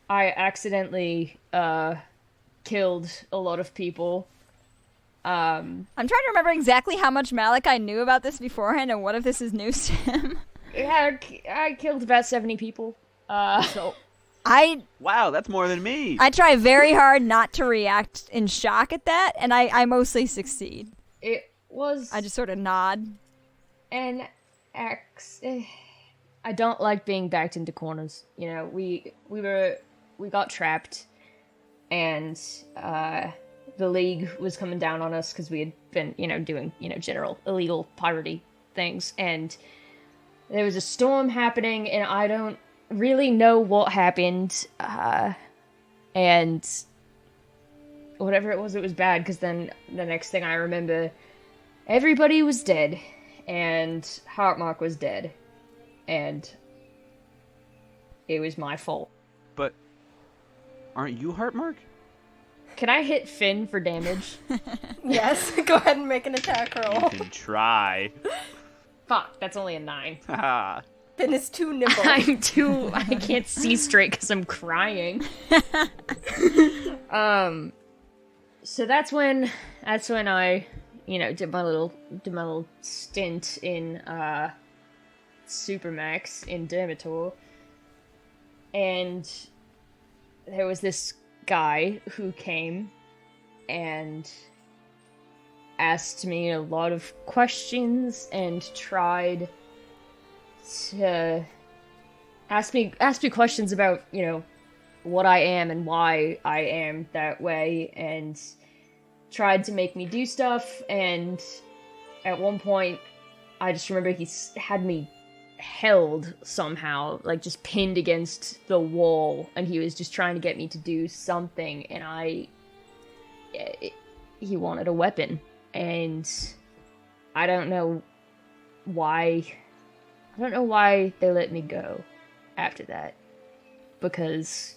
I accidentally, killed a lot of people, I'm trying to remember exactly how much Malachi knew about this beforehand and what if this is news to him. Yeah, I killed about 70 people. So Wow, that's more than me. I try very hard not to react in shock at that, and I mostly succeed. It was... I just sort of nod. I don't like being backed into corners. You know, we got trapped, and the League was coming down on us because we had been, doing, general illegal piratey things, and there was a storm happening, and I don't really know what happened, and whatever it was bad, because then the next thing I remember, everybody was dead, and Heartmark was dead, and it was my fault. But aren't you Heartmark? Can I hit Finn for damage? Yes, go ahead and make an attack roll. You can try. Fuck, that's only a 9. Haha. Finn is too nimble. I can't see straight because I'm crying. So that's when I, did my little stint in, Supermax in Dermator. And there was this guy who came and asked me a lot of questions and tried to ask me questions about, what I am and why I am that way, and tried to make me do stuff, and at one point I just remember he had me held somehow, like just pinned against the wall, and he was just trying to get me to do something, and he wanted a weapon, and I don't know why they let me go after that, because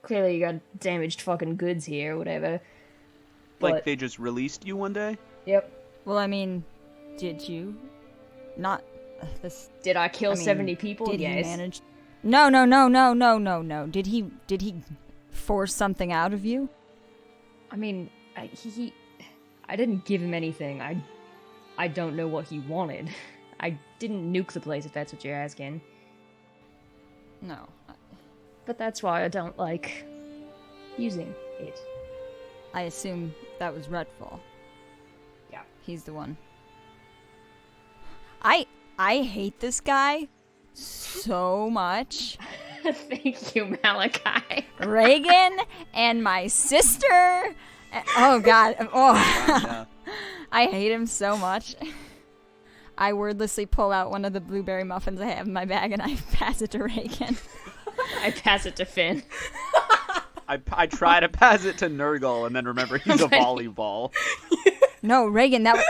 clearly you got damaged fucking goods here or whatever. Like they just released you one day? Yep. Well, I mean, did you not this? Did I kill 70 people? Did Yes. he manage? No. Did he force something out of you? I mean, I didn't give him anything. I don't know what he wanted. I didn't nuke the place, if that's what you're asking. No. But that's why I don't like, using it. I assume that was Redfall. Yeah. He's the one. I hate this guy so much. Thank you, Malachi. Regin and my sister. Oh God. Oh. Yeah. I hate him so much. I wordlessly pull out one of the blueberry muffins I have in my bag and I pass it to Regin. I pass it to Finn. I try to pass it to Nurgle and then remember he's a volleyball. No, Regin, that was...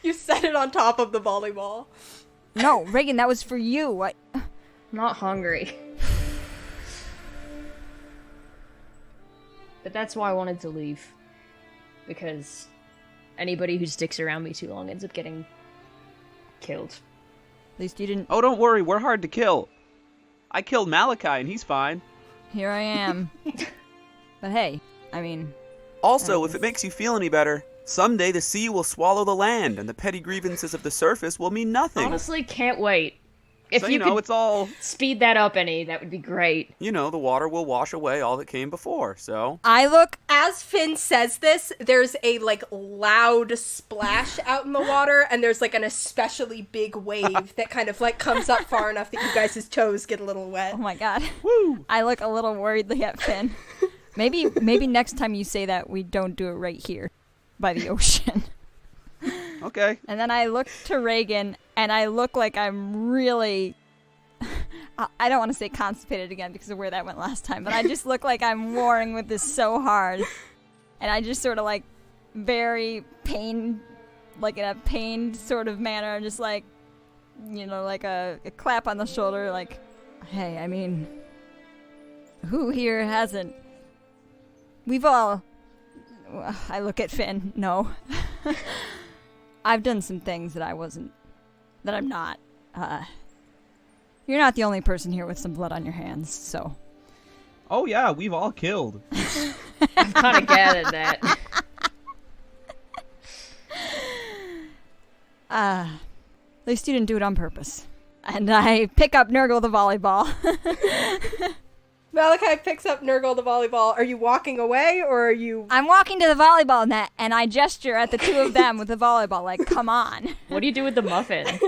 You set it on top of the volleyball. No, Regin, that was for you. I'm not hungry. But that's why I wanted to leave. Because anybody who sticks around me too long ends up getting killed. At least you didn't... Oh, don't worry, we're hard to kill. I killed Malachi and he's fine. Here I am. But hey, I mean... Also, if it makes you feel any better, someday the sea will swallow the land and the petty grievances of the surface will mean nothing. Honestly, can't wait. If So, you could it's all... speed that up any, that would be great. You know, the water will wash away all that came before, so... I look... As Finn says this, there's a, loud splash out in the water, and there's, an especially big wave that kind of, comes up far enough that you guys' toes get a little wet. Oh my God. Woo! I look a little worriedly at Finn. Maybe next time you say that, we don't do it right here by the ocean. Okay. And then I look to Regin, and I look like I'm really... I don't want to say constipated again because of where that went last time, but I just look like I'm warring with this so hard. And I just sort of very pained, in a pained sort of manner, just a clap on the shoulder, hey, I mean, who here hasn't? We've all... I look at Finn, no. I've done some things that I'm not. You're not the only person here with some blood on your hands, so. Oh yeah, we've all killed. I've kind of gathered that. At least you didn't do it on purpose. And I pick up Nurgle the volleyball. Malachi picks up Nurgle the volleyball. Are you walking away, or are you... I'm walking to the volleyball net, and I gesture at the two of them with the volleyball, come on. What do you do with the muffin?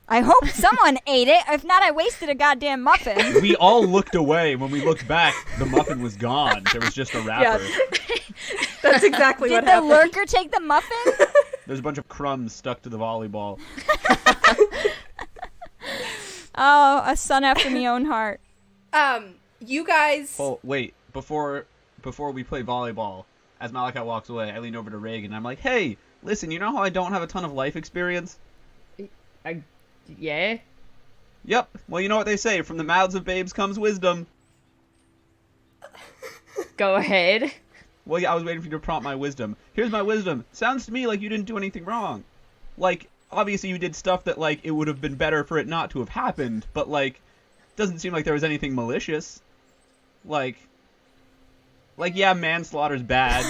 I hope someone ate it. If not, I wasted a goddamn muffin. We all looked away. When we looked back, the muffin was gone. There was just a wrapper. Yeah. That's exactly what Did the happened. lurker take the muffin? There's a bunch of crumbs stuck to the volleyball. Oh, a son after my own heart. You guys... Oh, wait. Before we play volleyball, as Malachi walks away, I lean over to Regin and I'm like, hey, listen, you know how I don't have a ton of life experience? Yeah? Yep. Well, you know what they say, from the mouths of babes comes wisdom. Go ahead. Well, yeah, I was waiting for you to prompt my wisdom. Here's my wisdom. Sounds to me like you didn't do anything wrong. Obviously you did stuff that, it would have been better for it not to have happened, but, doesn't seem like there was anything malicious. Yeah, manslaughter's bad.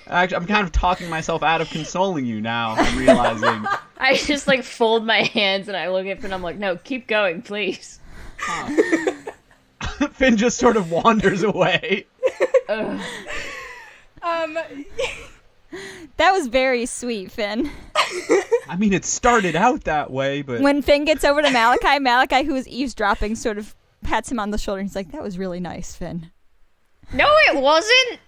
Actually, I'm kind of talking myself out of consoling you now, I'm realizing. I just, fold my hands and I look at Finn and I'm like, no, keep going, please. Huh. Finn just sort of wanders away. That was very sweet, Finn. I mean, it started out that way, but... When Finn gets over to Malachi, who is eavesdropping, sort of pats him on the shoulder and he's like, that was really nice, Finn. No, it wasn't!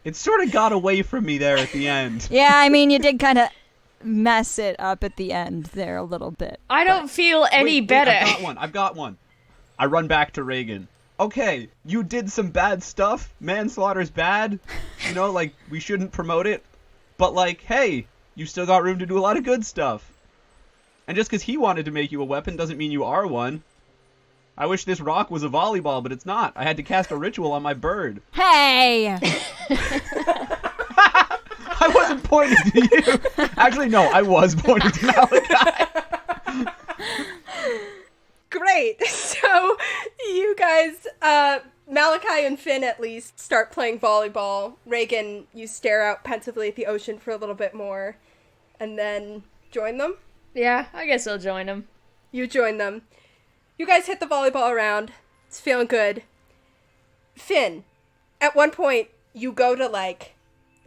It sort of got away from me there at the end. Yeah, I mean, you did kind of mess it up at the end there a little bit. I don't feel any better. I've got one. I run back to Regin. Okay, you did some bad stuff. Manslaughter's bad. We shouldn't promote it. But, hey, you still got room to do a lot of good stuff. And just because he wanted to make you a weapon doesn't mean you are one. I wish this rock was a volleyball, but it's not. I had to cast a ritual on my bird. Hey! I wasn't pointing to you. Actually, no, I was pointing to Malachi. Great. So, you guys, Malachi and Finn at least start playing volleyball. Regin, you stare out pensively at the ocean for a little bit more, and then join them? Yeah, I guess I'll join him. You join them. You guys hit the volleyball around. It's feeling good. Finn, at one point, you go to, like,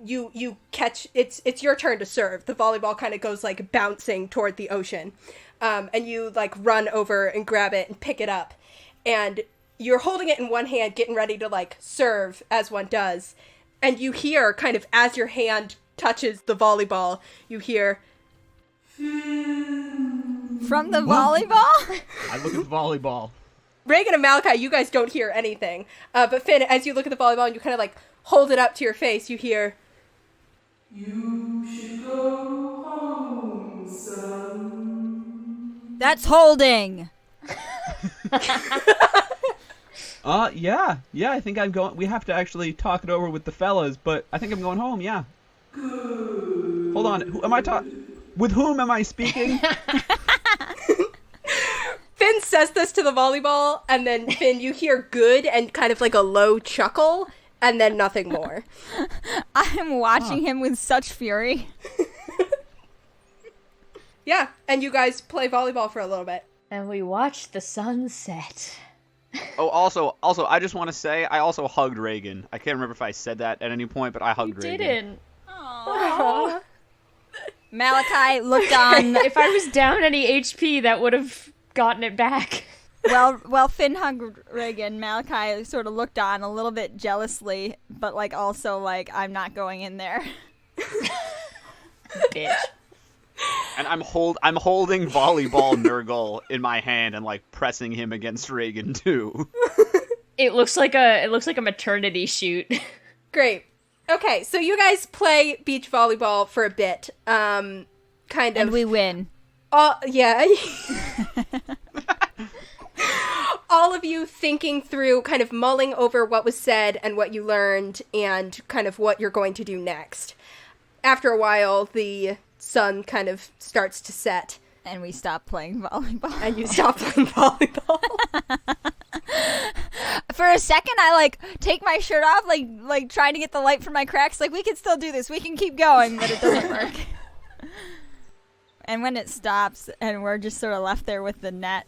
you catch, it's your turn to serve. The volleyball kind of goes, like, bouncing toward the ocean. And you, like, run over and grab it and pick it up. And you're holding it in one hand, getting ready to, like, serve, as one does. And you hear, kind of, as your hand touches the volleyball, you hear... From the volleyball? I look at the volleyball. Regin and Malachi, you guys don't hear anything. But Finn, as you look at the volleyball and you kind of, like, hold it up to your face, you hear... You should go home, son. That's holding. Yeah, I think I'm going. We have to actually talk it over with the fellas, but I think I'm going home. Yeah. Good. Hold on. Who am I talking? With whom am I speaking? Finn says this to the volleyball, and then Finn, you hear good and kind of like a low chuckle, and then nothing more. I'm watching him with such fury. Yeah, and you guys play volleyball for a little bit. And we watch the sun set. Oh, also, I just want to say, I also hugged Regin. I can't remember if I said that at any point, but I hugged Regin. You didn't. Aww. Malachi looked on. If I was down any HP, that would have gotten it back. Well, Finn hugged Regin. Malachi sort of looked on a little bit jealously, but like also like, I'm not going in there. Bitch. And I'm holding volleyball Nurgle in my hand and like pressing him against Regin too. It looks like a maternity shoot. Great. Okay, so you guys play beach volleyball for a bit. Kind of. And we win. Yeah. All of you thinking through, kind of mulling over what was said and what you learned and kind of what you're going to do next. After a while, the sun kind of starts to set. And we stop playing volleyball. And you stop playing volleyball. For a second, I, like, take my shirt off, like trying to get the light from my cracks. Like, we can still do this. We can keep going, but it doesn't work. And when it stops and we're just sort of left there with the net,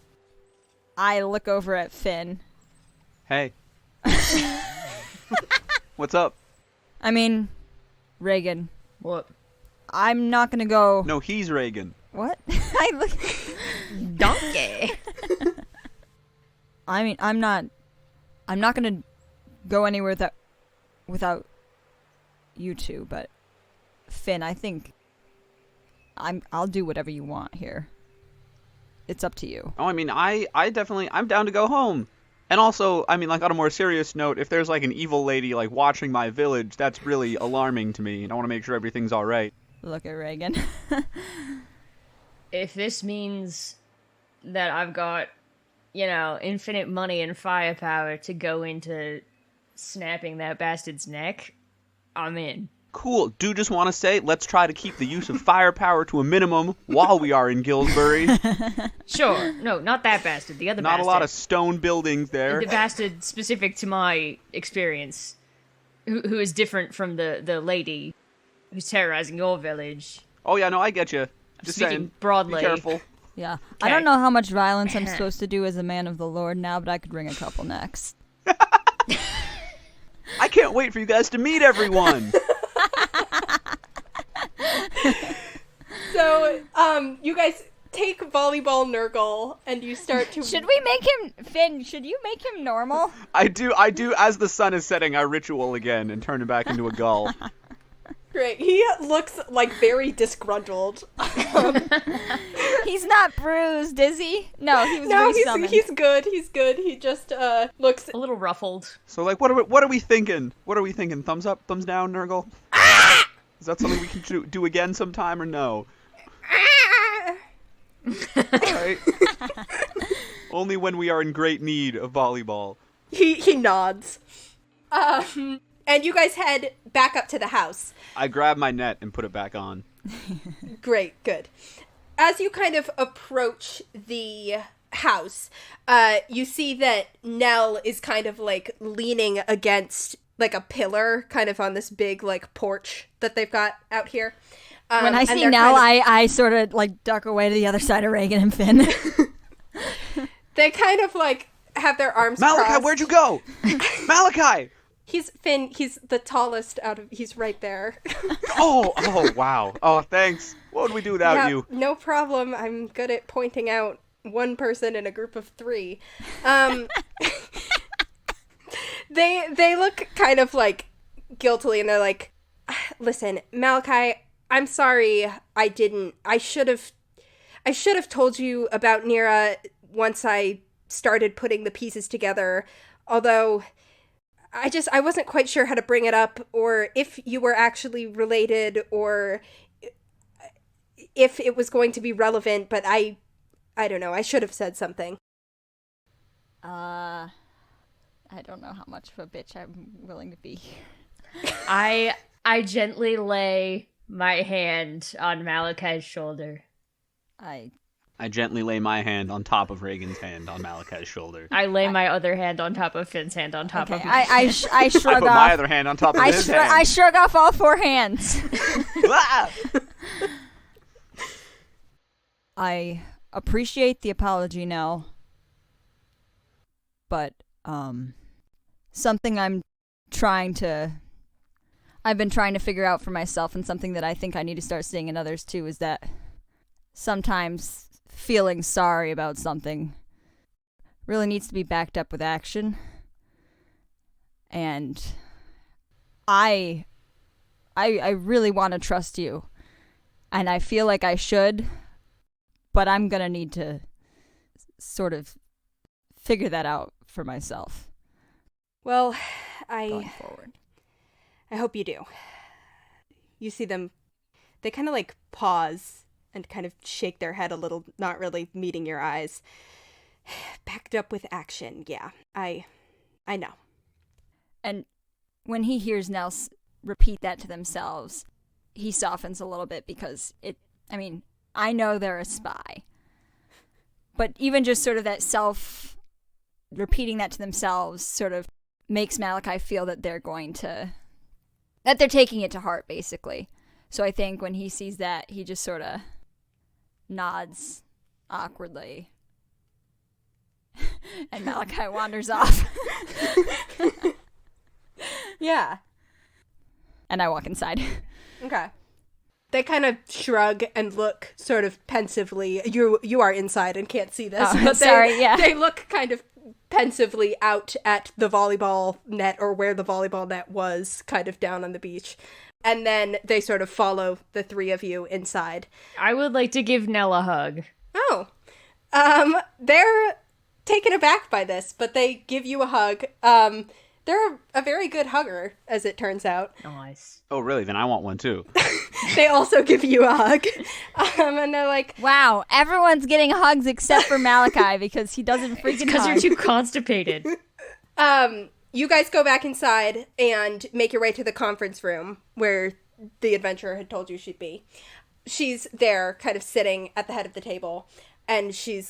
I look over at Finn. Hey. What's up? I mean, Regin. What? I'm not gonna go... No, he's Regin. What? Donkey. I mean, I'm not gonna go anywhere without you two, but Finn, I think I'll do whatever you want here. It's up to you. Oh, I mean, I'm down to go home. And also, I mean, like, on a more serious note, if there's, like, an evil lady, like, watching my village, that's really alarming to me, and I want to make sure everything's alright. Look at Regin. If this means that I've got, infinite money and firepower to go into snapping that bastard's neck, I'm in. Cool. Do just want to say, let's try to keep the use of firepower to a minimum while we are in Gillsbury. Sure. No, not that bastard. The other Not bastard. a lot of stone buildings there. The bastard specific to my experience, who is different from the lady who's terrorizing your village. Oh, yeah, no, I get you. Just Speaking saying, broadly. be careful. Yeah. Okay. I don't know how much violence I'm supposed to do as a man of the Lord now, but I could ring a couple necks. I can't wait for you guys to meet everyone. So, you guys take volleyball Nurgle and you start to... Should we make him... Finn, should you make him normal? I do, as the sun is setting, I ritual again and turn him back into a gull. Great. He looks, like, very disgruntled. He's not bruised, is he? No, he was resummoned. he's good. He's good. He just, looks... A little ruffled. So, like, what are we thinking? What are we thinking? Thumbs up, thumbs down, Nurgle? Is that something we can do again sometime or no? Alright. Only when we are in great need of volleyball. He nods. And you guys head back up to the house. I grab my net and put it back on. Great, good. As you kind of approach the house, you see that Nell is kind of, like, leaning against, like, a pillar, kind of on this big, like, porch that they've got out here. When I see Nell, I sort of, like, duck away to the other side of Regin and Finn. They kind of, like, have their arms Malachi, crossed. where'd you go? Malachi! He's the tallest he's right there. Oh, wow. Oh, thanks. What would we do without you? No problem. I'm good at pointing out one person in a group of 3. They look kind of like guiltily, and they're like, listen, Malachi, I'm sorry I should have told you about Nira once I started putting the pieces together, although I wasn't quite sure how to bring it up, or if you were actually related, or if it was going to be relevant, but I don't know, I should have said something. I don't know how much of a bitch I'm willing to be. I gently lay my hand on Malachi's shoulder. I gently lay my hand on top of Regin's hand on Malachi's shoulder. I lay my other hand on top of Finn's hand on top of okay. my I shrug I put off. my other hand on top of his hand. I shrug off all 4 hands. Ah! I appreciate the apology now, but something I've been trying to figure out for myself, and something that I think I need to start seeing in others too, is that sometimes feeling sorry about something really needs to be backed up with action. And I really want to trust you, and I feel like I should, but I'm gonna need to sort of figure that out for myself. Well, Going forward. I hope you do. You see them, they kind of like pause and kind of shake their head a little, not really meeting your eyes. Backed up with action, yeah. I know. And when he hears Nels repeat that to themselves, he softens a little bit, because I know they're a spy. But even just sort of that repeating that to themselves sort of makes Malachi feel that they're taking it to heart, basically. So I think when he sees that, he just sort of nods awkwardly. And Malachi wanders off. Yeah. And I walk inside. Okay. They kind of shrug and look sort of pensively. You are inside and can't see this. Oh, but sorry, yeah. They look kind of pensively out at the volleyball net, or where the volleyball net was, kind of down on the beach. And then they sort of follow the 3 of you inside. I would like to give Nell a hug. Oh. They're taken aback by this, but they give you a hug. They're a very good hugger, as it turns out. Nice. Oh, really? Then I want one too. They also give you a hug. And they're like, Wow, everyone's getting hugs except for Malachi, because he doesn't freaking Because hug. you're too constipated. you guys go back inside and make your way to the conference room where the adventurer had told you she'd be. She's there, kind of sitting at the head of the table, and she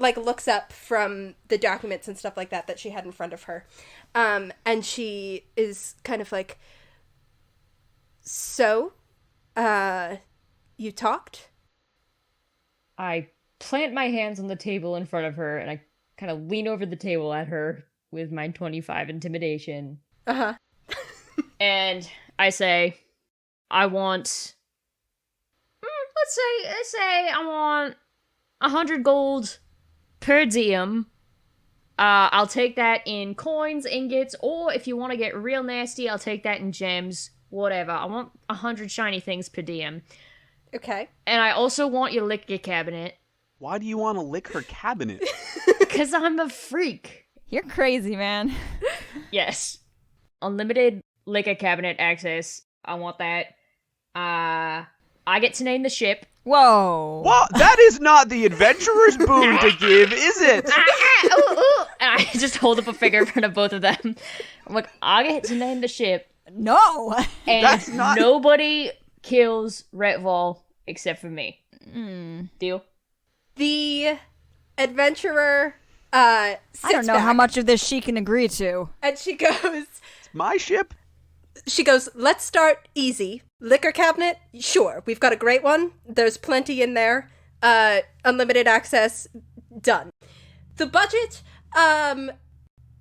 looks up from the documents and stuff like that she had in front of her. And she is kind of like, so, you talked? I plant my hands on the table in front of her, and I kind of lean over the table at her with my 25 intimidation. Uh-huh. And I say, I want... Let's say I want 100 gold per diem. I'll take that in coins, ingots, or if you want to get real nasty, I'll take that in gems, whatever. I want 100 shiny things per diem. Okay. And I also want your liquor cabinet. Why do you want to lick her cabinet? Because I'm a freak. You're crazy, man. Yes. Unlimited liquor cabinet access. I want that. I get to name the ship. Whoa. What? That is not the adventurer's boon to give, is it? Ooh, ooh. And I just hold up a finger in front of both of them. I'm like, I get to name the ship. No. And That's not- nobody kills Retval except for me. Deal? The adventurer, I sits don't know back, how much of this she can agree to. and she goes, My ship? let's start easy. Liquor cabinet? Sure, we've got a great one. There's plenty in there. Unlimited access, done. The budget,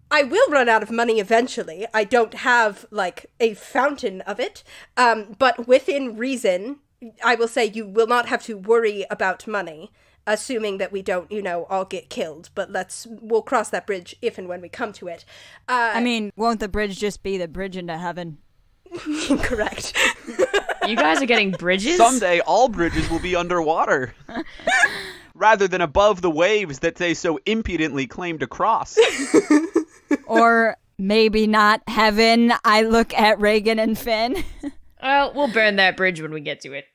I will run out of money eventually. I don't have, like, a fountain of it. But within reason, I will say you will not have to worry about money, assuming that we don't, all get killed. But we'll cross that bridge if and when we come to it. I mean, won't the bridge just be the bridge into heaven? Correct. You guys are getting bridges? Someday all bridges will be underwater. Rather than above the waves that they so impudently claim to cross. Or maybe not heaven. I look at Regin and Finn. Well, we'll burn that bridge when we get to it.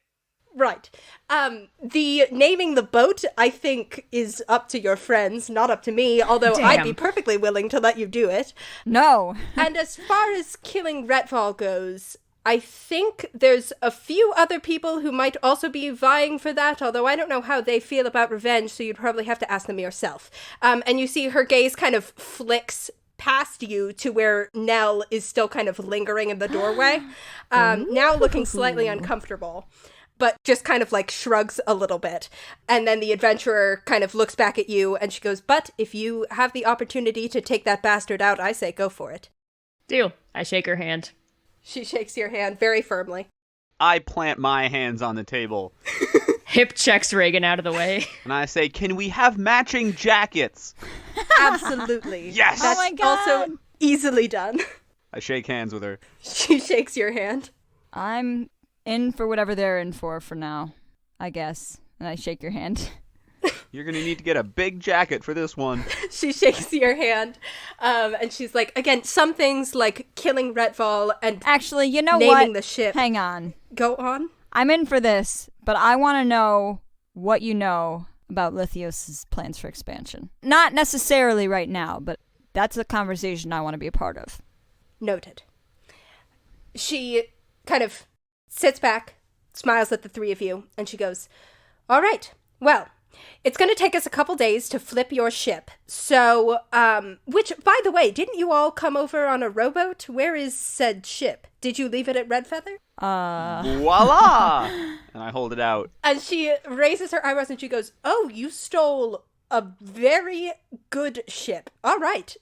Right. The naming the boat, I think, is up to your friends, not up to me, although Damn. I'd be perfectly willing to let you do it. No. And as far as killing Retval goes, I think there's a few other people who might also be vying for that, although I don't know how they feel about revenge, so you'd probably have to ask them yourself. And you see her gaze kind of flicks past you to where Nell is still kind of lingering in the doorway, now looking slightly uncomfortable, but just kind of like shrugs a little bit. And then the adventurer kind of looks back at you and she goes, "But if you have the opportunity to take that bastard out, I say go for it." Deal. I shake her hand. She shakes your hand very firmly. I plant my hands on the table. Hip checks Regin out of the way. And I say, can we have matching jackets? Absolutely. Yes! That's Oh my God. also easily done. I shake hands with her. She shakes your hand. I'm in for whatever they're in for now, I guess. And I shake your hand. You're going to need to get a big jacket for this one. She shakes your hand. And she's like, again, some things like killing Retval and Actually, you know naming what? the ship. Hang on. Go on. I'm in for this, but I want to know what you know about Lithios' plans for expansion. Not necessarily right now, but that's a conversation I want to be a part of. Noted. She kind of sits back, smiles at the three of you, and she goes, "All right, well, it's going to take us a couple days to flip your ship. So, which, by the way, didn't you all come over on a rowboat? Where is said ship? Did you leave it at Red Feather?" Voila! And I hold it out. And she raises her eyebrows and she goes, "Oh, you stole a very good ship. All right.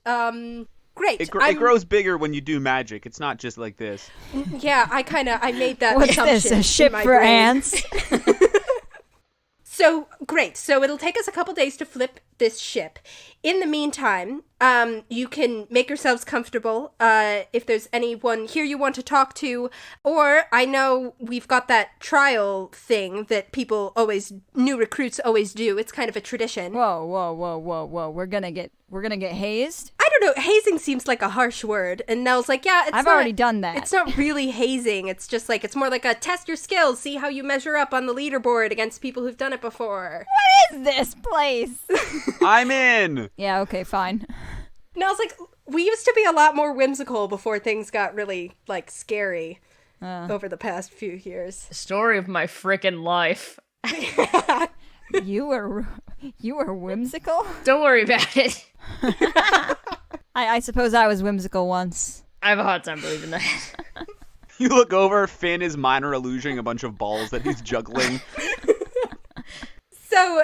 Great. It grows bigger when you do magic. It's not just like this. Yeah, I made that What's assumption. this, a in ship my for brain. ants? So, great. So it'll take us a couple days to flip this ship. In the meantime, you can make yourselves comfortable. If there's anyone here you want to talk to, or I know we've got that trial thing that new recruits always do. It's kind of a tradition. Whoa. We're gonna get hazed? I don't know. Hazing seems like a harsh word. And Nell's like, yeah, I've already done that. It's not really hazing. It's just like, it's more like a test your skills, see how you measure up on the leaderboard against people who've done it before. What is this place? I'm in! Yeah, okay, fine. Nell's like, we used to be a lot more whimsical before things got really, like, scary over the past few years. Story of my frickin' life. You were whimsical? Don't worry about it. I suppose I was whimsical once. I have a hard time believing that. You look over, Finn is minor illusioning a bunch of balls that he's juggling. So,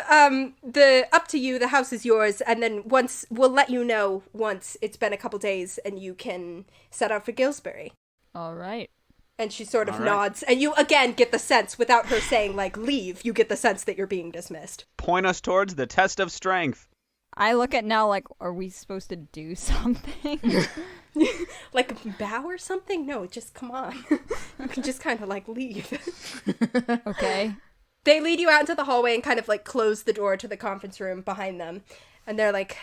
up to you, the house is yours, and then we'll let you know once it's been a couple days and you can set out for Gillsbury. All right. And she sort of All right. nods, and you again get the sense, without her saying, like, leave, you get the sense that you're being dismissed. Point us towards the test of strength. I look at Nell like, are we supposed to do something? Like, bow or something? No, just come on. You can just kind of, like, leave. Okay. They lead you out into the hallway and kind of, like, close the door to the conference room behind them. And they're like,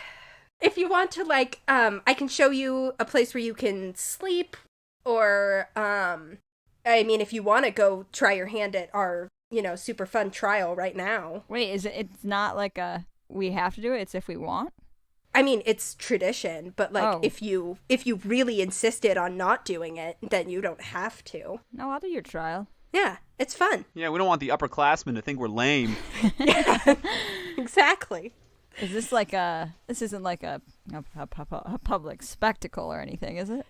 if you want to, like, I can show you a place where you can sleep, or, I mean, if you want to go try your hand at our, super fun trial right now. Wait, it's not like we have to do it, it's if we want? I mean, it's tradition, but, like, Oh. if you really insisted on not doing it, then you don't have to. No, I'll do your trial. Yeah, it's fun. Yeah, we don't want the upperclassmen to think we're lame. Exactly. Is this like this isn't like a public spectacle or anything, is it?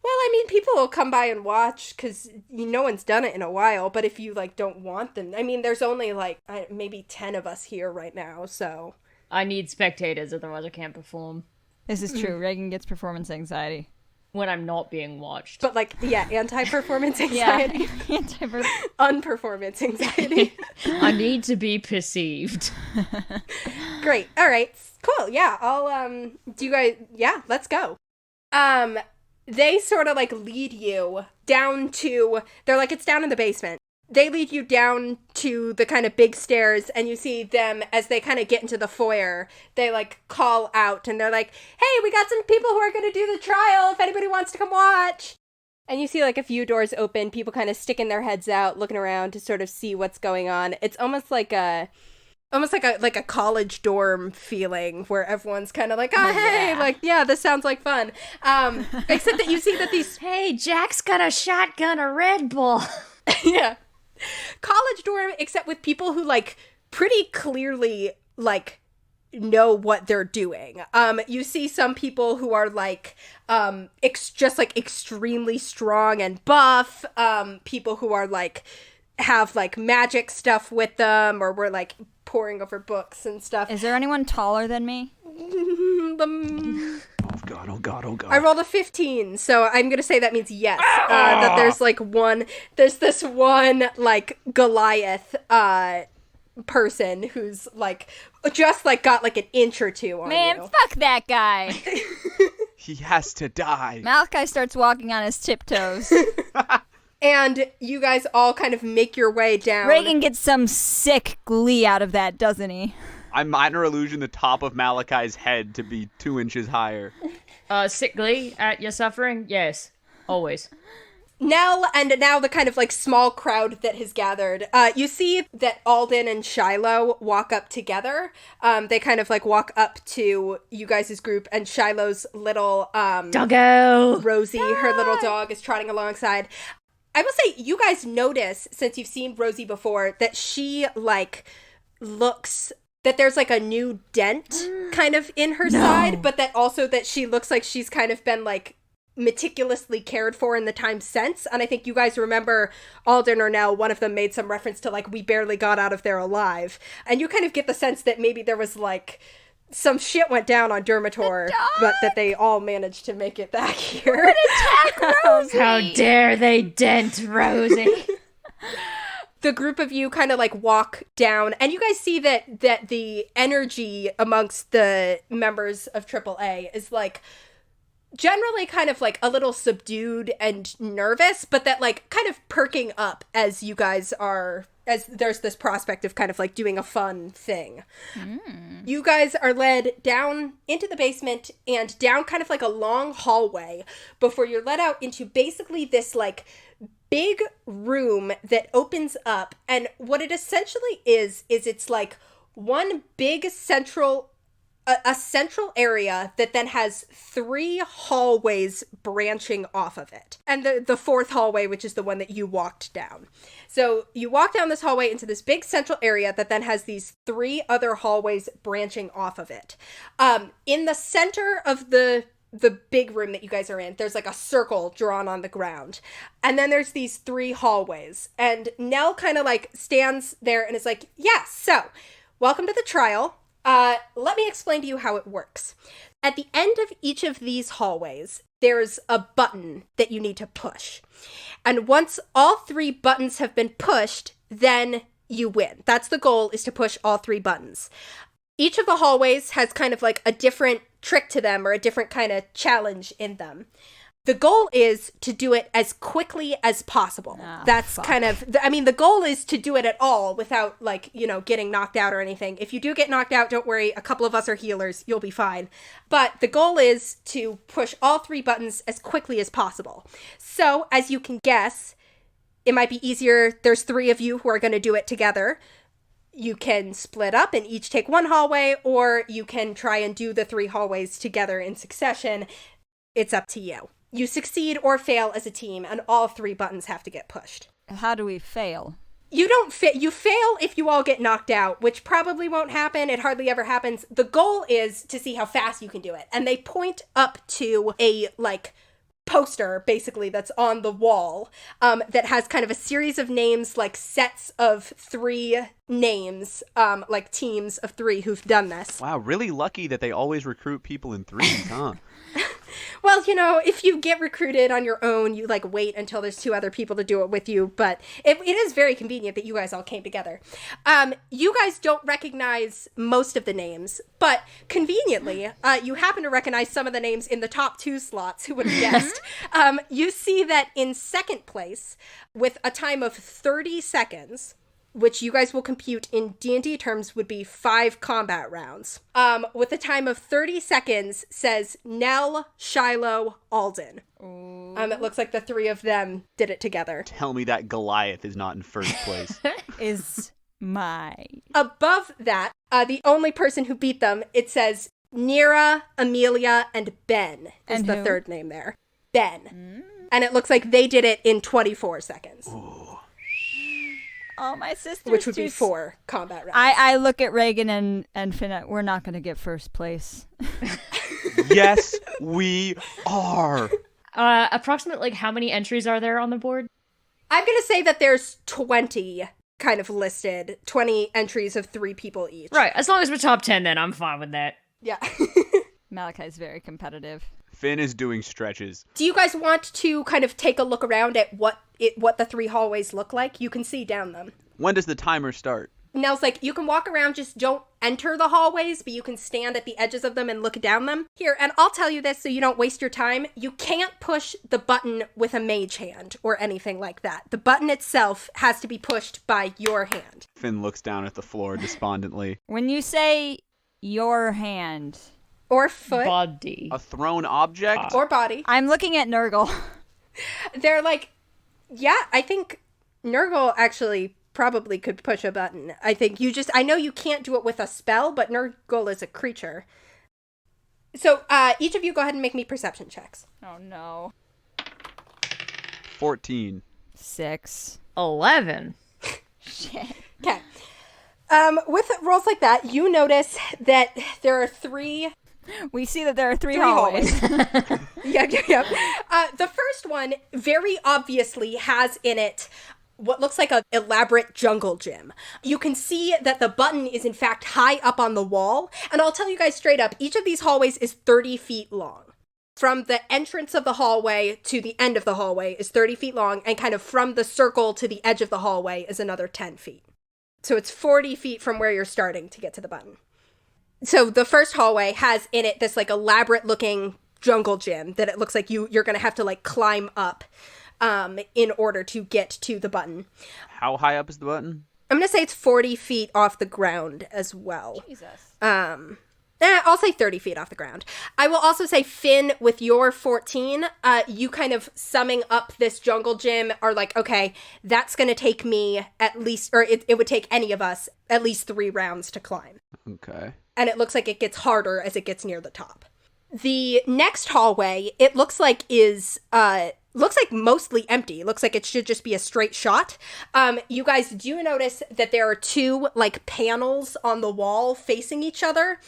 Well, I mean, people will come by and watch because no one's done it in a while. But if you, like, don't want them, I mean, there's only, like, maybe 10 of us here right now, so. I need spectators, otherwise I can't perform. This is true. Regin gets performance anxiety. When I'm not being watched. But like, yeah, anti-performance anxiety. Yeah. Unperformance anxiety. I need to be perceived. Great. All right. Cool. Yeah. Let's go. They sort of like lead you down to, they're like, it's down in the basement. They lead you down to the kind of big stairs, and you see them as they kind of get into the foyer. They like call out and they're like, hey, we got some people who are going to do the trial if anybody wants to come watch. And you see like a few doors open, people kind of sticking their heads out, looking around to sort of see what's going on. It's almost like a college dorm feeling where everyone's kind of like, oh, hey, yeah. like, yeah, this sounds like fun. Except that you see that these, Hey, Jack's got a shotgun, a Red Bull. yeah, college dorm, except with people who like pretty clearly like know what they're doing. You see some people who are like just like extremely strong and buff. People who are like have like magic stuff with them, or were like poring over books and stuff. Is there anyone taller than me? Oh god. I rolled a 15, so I'm gonna say that means yes. That there's this one like Goliath person who's like just like got like an inch or two on Man, you. fuck that guy. He has to die. Malachi starts walking on his tiptoes. And you guys all kind of make your way down. Regin gets some sick glee out of that, doesn't he? I minor illusion the top of Malachi's head to be 2 inches higher. Sickly at your suffering? Yes. Always. Now the kind of like small crowd that has gathered. You see that Alden and Shiloh walk up together. They kind of like walk up to you guys' group, and Shiloh's little Doggo! Rosie, her little dog, is trotting alongside. I will say, you guys notice, since you've seen Rosie before, that she like looks, that there's like a new dent kind of in her side, but that also that she looks like she's kind of been like meticulously cared for in the time since. And I think you guys remember Alden or Nell, one of them made some reference to like, we barely got out of there alive. And you kind of get the sense that maybe there was like some shit went down on Dermator, but that they all managed to make it back here. Attack Rosie! How dare they dent Rosie? The group of you kind of like walk down, and you guys see that the energy amongst the members of AAA is like generally kind of like a little subdued and nervous, but that like kind of perking up as you guys are, as there's this prospect of kind of like doing a fun thing. You guys are led down into the basement and down kind of like a long hallway before you're led out into basically this like big room that opens up. And what it essentially is it's like one big central area that then has 3 hallways branching off of it. And the fourth hallway, which is the one that you walked down. So you walk down this hallway into this big central area that then has these 3 other hallways branching off of it. In the center of the big room that you guys are in, there's like a circle drawn on the ground. And then there's these 3 hallways. And Nell kind of like stands there and is like, yeah, so welcome to the trial. Let me explain to you how it works. At the end of each of these hallways, there's a button that you need to push. And once all 3 buttons have been pushed, then you win. That's the goal, is to push all 3 buttons. Each of the hallways has kind of like a different trick to them, or a different kind of challenge in them. The goal is to do it as quickly as possible. That's kind of, I mean, the goal is to do it at all without, like, you know, getting knocked out or anything. If you do get knocked out, don't worry. A couple of us are healers. You'll be fine. But the goal is to push all 3 buttons as quickly as possible. So, as you can guess, it might be easier. There's 3 of you who are going to do it together. You can split up and each take one hallway, or you can try and do the 3 hallways together in succession. It's up to you. You succeed or fail as a team, and all 3 buttons have to get pushed. How do we fail? You don't you fail if you all get knocked out, which probably won't happen. It hardly ever happens. The goal is to see how fast you can do it. And they point up to a, like, poster, basically, that's on the wall, that has kind of a series of names, like sets of 3 names, like teams of 3 who've done this. Wow, really lucky that they always recruit people in threes, huh? Well, you know, if you get recruited on your own, you like wait until there's 2 other people to do it with you. But it is very convenient that you guys all came together. You guys don't recognize most of the names, but conveniently, you happen to recognize some of the names in the top 2 slots. Who would have guessed? You see that in second place, with a time of 30 seconds, which you guys will compute in D&D terms would be 5 combat rounds. With a time of 30 seconds, says Nell, Shiloh, Alden. It looks like the 3 of them did it together. Tell me that Goliath is not in first place. Is my... Above that, the only person who beat them, it says Nira, Amelia, and Ben is And the who? 3rd name there. Ben. And it looks like they did it in 24 seconds. Oh, my sister. Which would be 4 combat rounds. I look at Regin and Finn. We're not going to get first place. Yes, we are. Approximately, like, how many entries are there on the board? I'm going to say that there's 20 kind of listed, 20 entries of 3 people each. Right, as long as we're top 10, then I'm fine with that. Yeah. Malachi's very competitive. Finn is doing stretches. Do you guys want to kind of take a look around at what the 3 hallways look like? You can see down them. When does the timer start? Nell's like, you can walk around, just don't enter the hallways, but you can stand at the edges of them and look down them. Here, and I'll tell you this so you don't waste your time. You can't push the button with a mage hand or anything like that. The button itself has to be pushed by your hand. Finn looks down at the floor despondently. When you say your hand... Or foot. Body. A thrown object? Or body. I'm looking at Nurgle. They're like, yeah, I think Nurgle actually probably could push a button. I think I know you can't do it with a spell, but Nurgle is a creature. So, each of you go ahead and make me perception checks. Oh, no. 14. 6. 11. Shit. Okay. With rolls like that, you notice that there are 3... We see that there are 3 3 hallways. Yeah. The first one very obviously has in it what looks like an elaborate jungle gym. You can see that the button is in fact high up on the wall, and I'll tell you guys straight up, each of these hallways is 30 feet long. From the entrance of the hallway to the end of the hallway is 30 feet long, and kind of from the circle to the edge of the hallway is another 10 feet. So it's 40 feet from where you're starting to get to the button. So the first hallway has in it this like elaborate looking jungle gym that it looks like you're going to have to like climb up in order to get to the button. How high up is the button? I'm going to say it's 40 feet off the ground as well. Jesus. I'll say 30 feet off the ground. I will also say, Finn, with your 14, you kind of summing up this jungle gym are like, okay, that's going to take me at least, or it would take any of us at least 3 rounds to climb. Okay. And it looks like it gets harder as it gets near the top. The next hallway, it looks like mostly empty. Looks like it should just be a straight shot. You guys do notice that there are 2 like panels on the wall facing each other,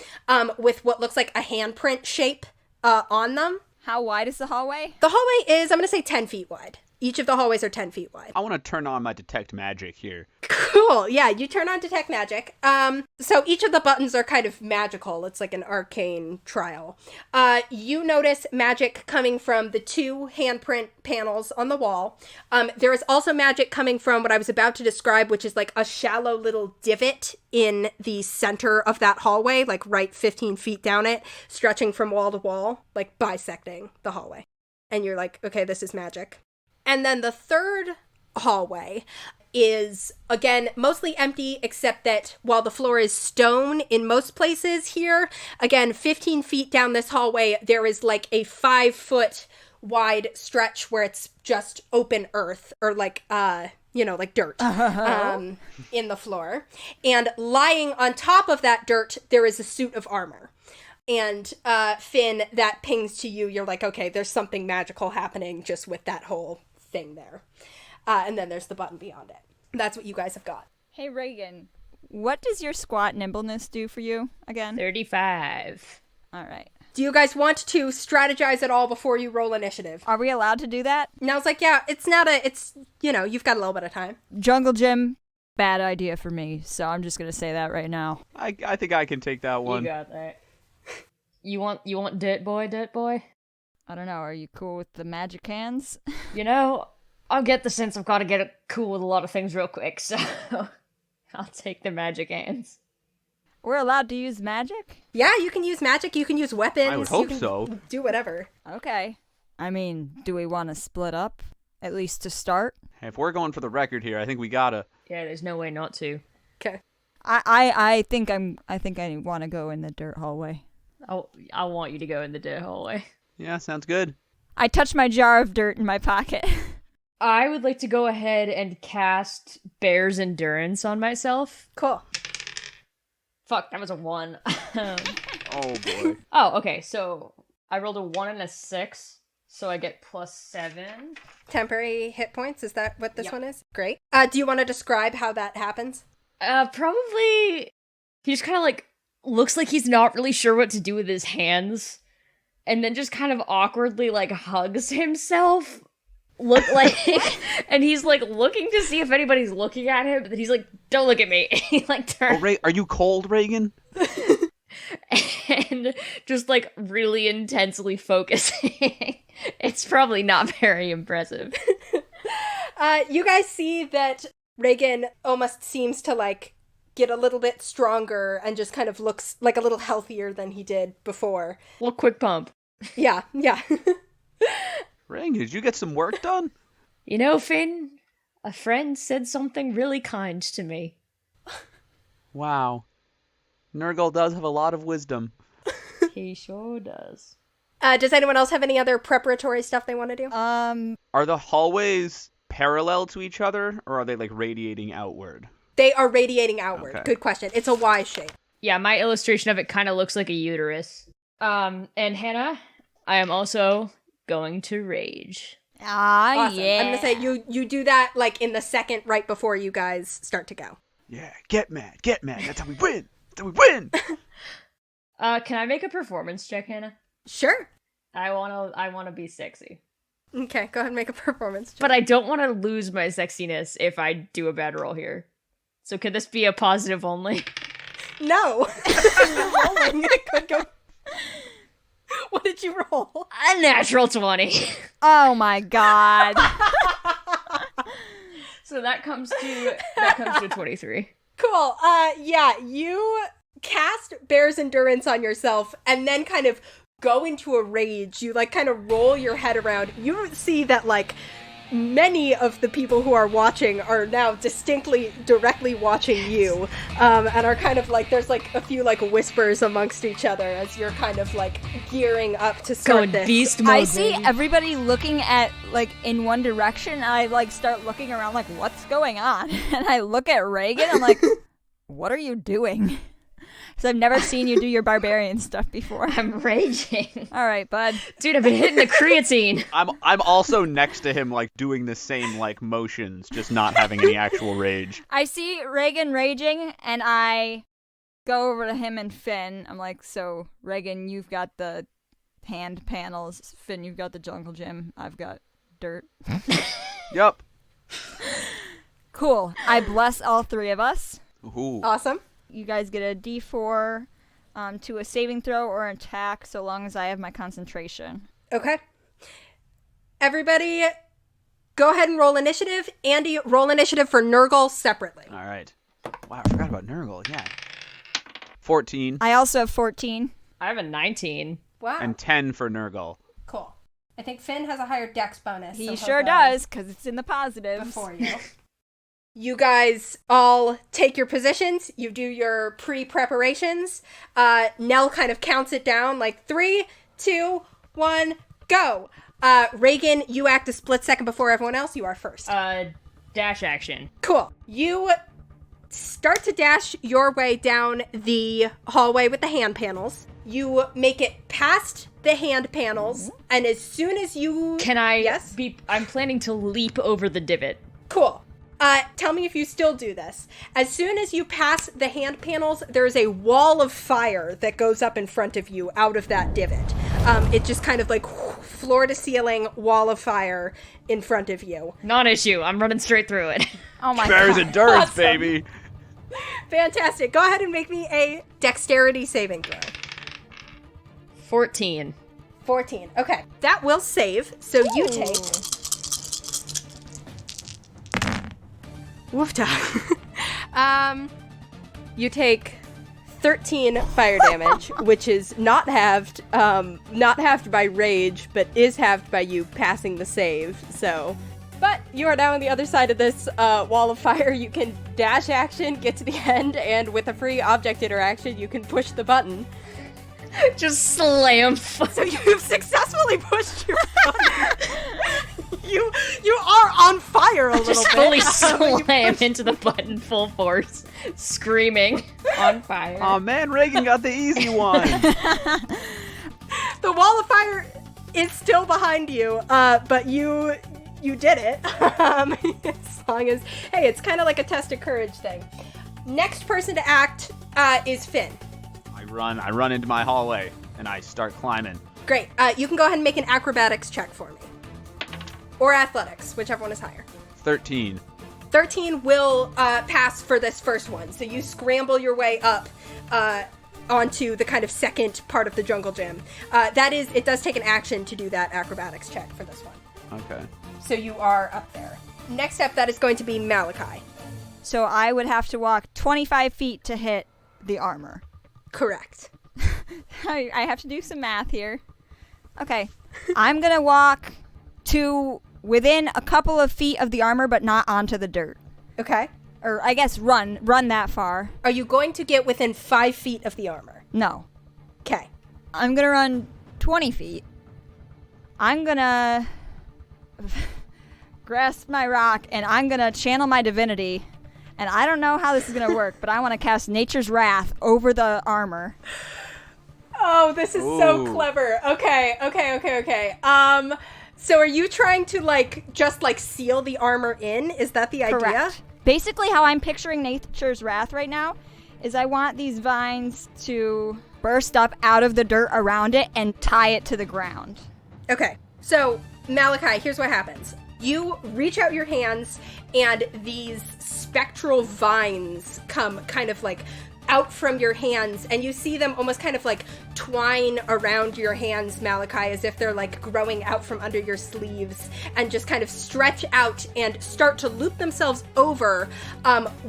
with what looks like a handprint shape on them. How wide is the hallway? The hallway is, I'm going to say 10 feet wide. Each of the hallways are 10 feet wide. I want to turn on my detect magic here. Cool. Yeah, you turn on detect magic. So each of the buttons are kind of magical. It's like an arcane trial. You notice magic coming from the 2 handprint panels on the wall. There is also magic coming from what I was about to describe, which is like a shallow little divot in the center of that hallway, like right 15 feet down it, stretching from wall to wall, like bisecting the hallway. And you're like, okay, this is magic. And then the third hallway is, again, mostly empty, except that while the floor is stone in most places here, again, 15 feet down this hallway, there is like a 5-foot wide stretch where it's just open earth, or like, like dirt in the floor. And lying on top of that dirt, there is a suit of armor. And Finn, that pings to you, you're like, okay, there's something magical happening just with that whole thing there. And then there's the button beyond it. That's what you guys have got. Hey, Regin, what does your squat nimbleness do for you again? 35. All right. Do you guys want to strategize at all before you roll initiative? Are we allowed to do that? And I was like, yeah, you've got a little bit of time. Jungle Gym, bad idea for me, so I'm just gonna say that right now. I think I can take that one. You got that. You want Dirt Boy? I don't know, are you cool with the magic hands? You know, I'll get the sense I've got to get it cool with a lot of things real quick, so I'll take the magic hands. We're allowed to use magic? Yeah, you can use magic, you can use weapons. I would hope you can so. Do whatever. Okay. I mean, do we want to split up? At least to start? If we're going for the record here, I think we gotta. Yeah, there's no way not to. Okay. I think I want to go in the dirt hallway. I want you to go in the dirt hallway. Yeah, sounds good. I touch my jar of dirt in my pocket. I would like to go ahead and cast Bear's Endurance on myself. Cool. Fuck, that was a 1. Oh boy. Oh, okay, so I rolled a 1 and a 6, so I get +7. Temporary hit points, is that what this Yep. one is? Great. Do you want to describe how that happens? Probably, he just kind of like, looks like he's not really sure what to do with his hands, and then just kind of awkwardly like hugs himself. Look like, and he's like looking to see if anybody's looking at him, but then he's like, don't look at me. He like turns. Oh, are you cold, Regin? And just like really intensely focusing. It's probably not very impressive. You guys see that Regin almost seems to like get a little bit stronger and just kind of looks like a little healthier than he did before. Well, quick pump. Yeah. Regin, did you get some work done? You know, Finn, a friend said something really kind to me. Wow. Nurgle does have a lot of wisdom. He sure does. Does anyone else have any other preparatory stuff they want to do? Are the hallways parallel to each other, or are they like radiating outward? They are radiating outward. Okay. Good question. It's a Y shape. Yeah, my illustration of it kind of looks like a uterus. And Hannah, I am also going to rage. Awesome. Yeah. I'm gonna say you do that like in the second right before you guys start to go. Yeah, get mad. That's how we win. Can Can I make a performance check, Hannah? Sure. I wanna be sexy. Okay, go ahead and make a performance check. But I don't want to lose my sexiness if I do a bad roll here. So could this be a positive only? No. You're rolling. It could go. What did you roll? A natural 20. Oh my god. So that comes to 23. Cool. Yeah, you cast Bear's Endurance on yourself and then kind of go into a rage. You like kind of roll your head around. You see that like many of the people who are watching are now distinctly directly watching you, and are kind of like, there's like a few like whispers amongst each other as you're kind of like gearing up to start Going this. beast mode. I see baby. everybody looking at, like, in one direction, and I, like, start looking around, like, what's going on? And I look at Regin, I'm like, what are you doing? Because I've never seen you do your barbarian stuff before. I'm raging. All right, bud. Dude, I've been hitting the creatine. I'm also next to him, like doing the same like motions, just not having any actual rage. I see Regin raging, and I go over to him and Finn. I'm like, so, Regin, you've got the hand panels. Finn, you've got the jungle gym. I've got dirt. Yep. Cool. I bless all three of us. Ooh. Awesome. You guys get a D4 to a saving throw or attack, so long as I have my concentration. Okay. Everybody, go ahead and roll initiative. Andy, roll initiative for Nurgle separately. All right. Wow, I forgot about Nurgle. Yeah. 14 I also have 14. I have a 19. Wow. and 10 for Nurgle. Cool. I think Finn has a higher dex bonus. He so sure he'll go does, because it's in the positives. before you. You guys all take your positions. You do your pre-preparations. Nell kind of counts it down like 3, 2, 1, go. Regin, you act a split second before everyone else. You are first. Dash action. Cool. You start to dash your way down the hallway with the hand panels. You make it past the hand panels, and as soon as you... Can I Yes? I'm planning to leap over the divot. Cool. Tell me if you still do this. As soon as you pass the hand panels, there is a wall of fire that goes up in front of you out of that divot. It just kind of like floor to ceiling wall of fire in front of you. Non-issue. I'm running straight through it. Oh my Bears god. endurance, Awesome. baby. Fantastic. Go ahead and make me a dexterity saving throw. 14. 14. Okay. That will save. So you take... Woofta. You take 13 fire damage, which is not halved by rage, but is halved by you passing the save. So, but you are now on the other side of this wall of fire. You can dash action, get to the end, and with a free object interaction, you can push the button. Just slam. So you've successfully pushed your button. You are on fire a little Just bit. fully slam into the button full force, screaming on fire. Oh man, Regin got the easy one. The wall of fire is still behind you, but you did it. As long as, hey, it's kind of like a test of courage thing. Next person to act is Finn. I run into my hallway and I start climbing. Great. You can go ahead and make an acrobatics check for me. Or athletics, whichever one is higher. 13. 13 will pass for this first one. So you scramble your way up onto the kind of second part of the jungle gym. It does take an action to do that acrobatics check for this one. Okay. So you are up there. Next up, that is going to be Malachi. So I would have to walk 25 feet to hit the armor. Correct. I have to do some math here. Okay. I'm going to walk to within a couple of feet of the armor, but not onto the dirt. Okay. Or I guess run that far. Are you going to get within 5 feet of the armor? No. Okay. I'm going to run 20 feet. I'm going to grasp my rock, and I'm going to channel my divinity. And I don't know how this is going to work, but I want to cast Nature's Wrath over the armor. Oh, this is so Ooh. clever. Okay. So are you trying to, just seal the armor in? Is that the idea? Correct. Basically, how I'm picturing Nature's Wrath right now is I want these vines to burst up out of the dirt around it and tie it to the ground. Okay. So, Malachi, here's what happens. You reach out your hands, and these spectral vines come kind of out from your hands, and you see them almost kind of twine around your hands, Malachi, as if they're growing out from under your sleeves, and just kind of stretch out and start to loop themselves over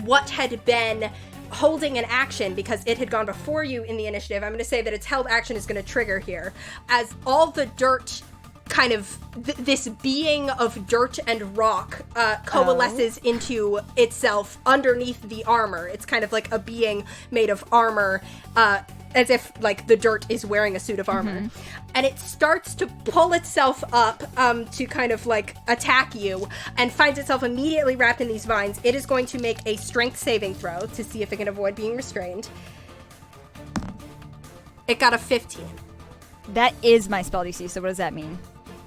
what had been holding an action, because it had gone before you in the initiative. I'm going to say that its held action is going to trigger here, as all the dirt kind of this being of dirt and rock coalesces into itself underneath the armor. It's kind of like a being made of armor, as if the dirt is wearing a suit of armor. And it starts to pull itself up to kind of attack you, and finds itself immediately wrapped in these vines. It is going to make a strength saving throw to see if it can avoid being restrained. It got a 15. That is my spell DC, so what does that mean?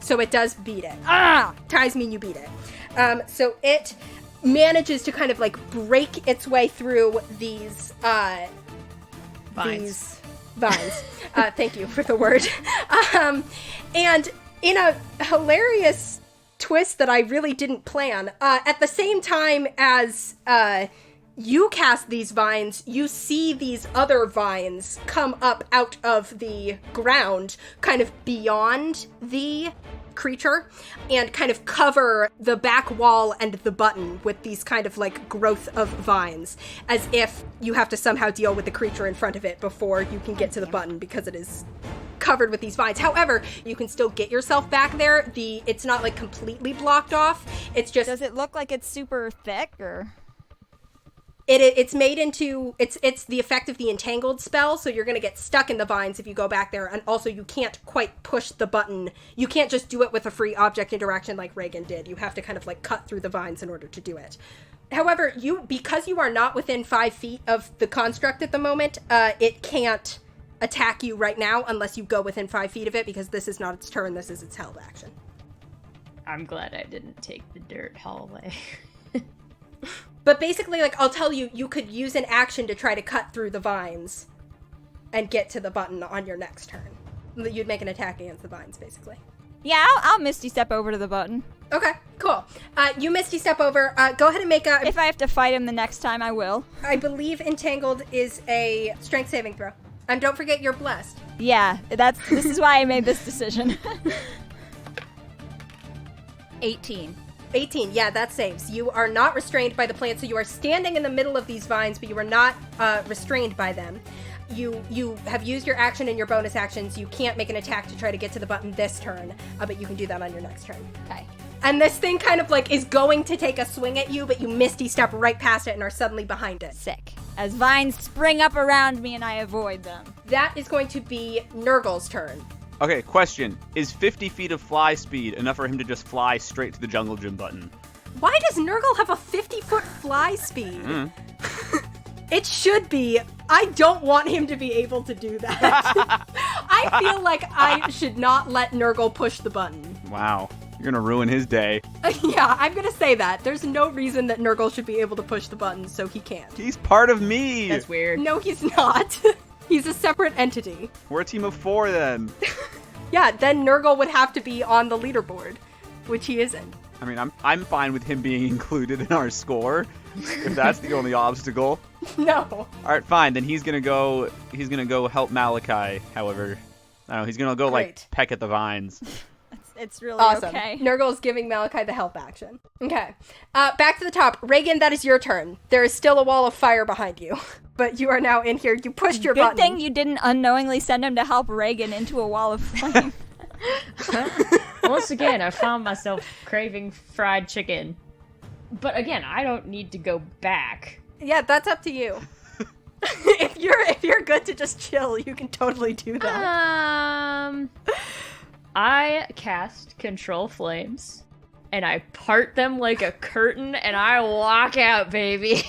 So it does beat it. Ties mean you beat it. So it manages to kind of break its way through these Vines. Thank you for the word. And in a hilarious twist that I really didn't plan, at the same time as you cast these vines, you see these other vines come up out of the ground, kind of beyond the creature, and kind of cover the back wall and the button with these kind of growth of vines, as if you have to somehow deal with the creature in front of it before you can get to the button, because it is covered with these vines. However, you can still get yourself back there. It's not completely blocked off. It's just... Does it look like it's super thick, or...? It's made into, it's the effect of the entangled spell, so you're going to get stuck in the vines if you go back there, and also you can't quite push the button. You can't just do it with a free object interaction like Regin did. You have to kind of cut through the vines in order to do it. However, because you are not within 5 feet of the construct at the moment, it can't attack you right now unless you go within 5 feet of it, because this is not its turn, this is its held action. I'm glad I didn't take the dirt hallway. But basically, like, I'll tell you, you could use an action to try to cut through the vines and get to the button on your next turn. You'd make an attack against the vines, basically. Yeah, I'll Misty Step over to the button. Okay, cool. You Misty Step over. Go ahead and make a... If I have to fight him the next time, I will. I believe Entangled is a strength saving throw. And don't forget you're blessed. Yeah, this is why I made this decision. 18. 18, yeah, that saves. You are not restrained by the plant, so you are standing in the middle of these vines, but you are not restrained by them. You have used your action and your bonus actions. You can't make an attack to try to get to the button this turn, but you can do that on your next turn. Okay. And this thing kind of like is going to take a swing at you, but you Misty Step right past it and are suddenly behind it. Sick. As vines spring up around me and I avoid them. That is going to be Nurgle's turn. Okay, question. Is 50 feet of fly speed enough for him to just fly straight to the jungle gym button? Why does Nurgle have a 50-foot fly speed? It should be. I don't want him to be able to do that. I feel like I should not let Nurgle push the button. Wow. You're gonna ruin his day. Yeah, I'm gonna say that. There's no reason that Nurgle should be able to push the button, so he can't. He's part of me! That's weird. No, he's not. He's a separate entity. We're a team of 4 then. Yeah, then Nurgle would have to be on the leaderboard, which he isn't. I mean, I'm fine with him being included in our score, if that's the only obstacle. No. Alright, fine, then he's gonna go help Malachi, however. I don't know, he's gonna go, Great. peck at the vines. It's really Awesome. okay. Nurgle's giving Malachi the help action. Okay. Back to the top. Regin, that is your turn. There is still a wall of fire behind you, but you are now in here. You pushed your button. Good thing you didn't unknowingly send him to help Regin into a wall of flame. Once again, I found myself craving fried chicken. But again, I don't need to go back. Yeah, that's up to you. If you're good to just chill, you can totally do that. I cast Control Flames, and I part them like a curtain, and I walk out, baby.